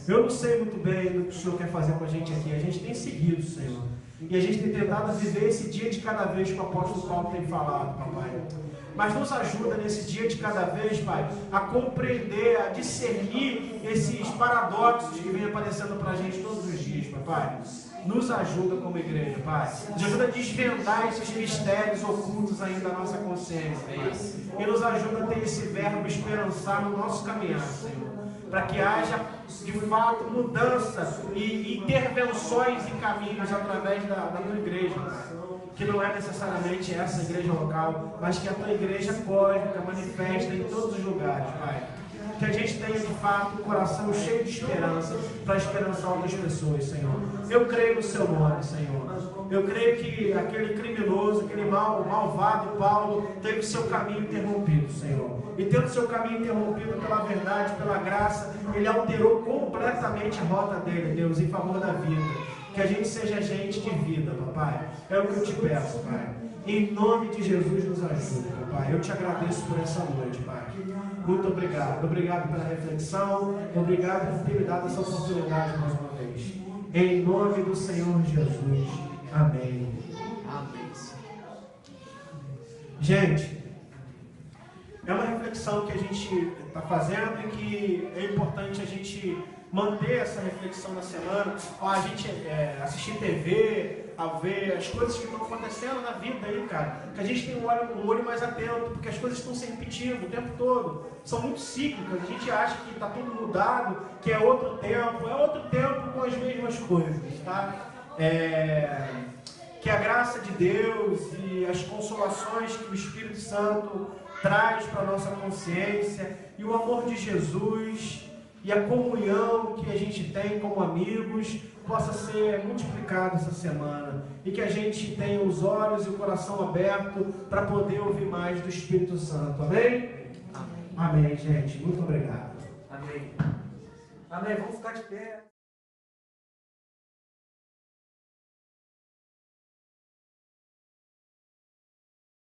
Eu não sei muito bem do que o Senhor quer fazer com a gente aqui. A gente tem seguido, Senhor. E a gente tem tentado viver esse dia de cada vez que o apóstolo Paulo tem falado, papai. Mas nos ajuda nesse dia de cada vez, Pai, a compreender, a discernir esses paradoxos que vêm aparecendo para a gente todos os dias, papai. Nos ajuda como igreja, Pai. Nos ajuda a desvendar esses mistérios ocultos ainda da nossa consciência, Pai. E nos ajuda a ter esse verbo esperançar no nosso caminhar, Senhor. Para que haja, de fato, mudança e intervenções em caminhos através da tua igreja, que não é necessariamente essa igreja local, mas que a tua igreja cósmica manifesta em todos os lugares, Pai. Que a gente tenha, de fato, um coração cheio de esperança para esperançar outras pessoas, Senhor. Eu creio no Seu nome, Senhor. Eu creio que aquele criminoso, aquele malvado Paulo, teve o seu caminho interrompido, Senhor. E tendo o seu caminho interrompido pela verdade, pela graça, ele alterou completamente a rota dele, Deus, em favor da vida. Que a gente seja gente de vida, papai. É o que eu te peço, Pai. Em nome de Jesus, nos ajude, papai. Eu te agradeço por essa noite, Pai. Muito obrigado. Obrigado pela reflexão. Obrigado por ter me dado essa oportunidade mais uma vez. Em nome do Senhor Jesus. Amém. Amém. Gente, é uma reflexão que a gente está fazendo e que é importante a gente manter essa reflexão na semana, a gente assistir TV, a ver as coisas que estão acontecendo na vida aí, cara. Que a gente tem um olho mais atento, porque as coisas estão se repetindo o tempo todo. São muito cíclicas. A gente acha que está tudo mudado, que é outro tempo com as mesmas coisas, tá? Que a graça de Deus e as consolações que o Espírito Santo traz para a nossa consciência e o amor de Jesus e a comunhão que a gente tem como amigos possa ser multiplicado essa semana e que a gente tenha os olhos e o coração aberto para poder ouvir mais do Espírito Santo. Amém? Amém, gente. Muito obrigado. Amém. Amém. Vamos ficar de pé.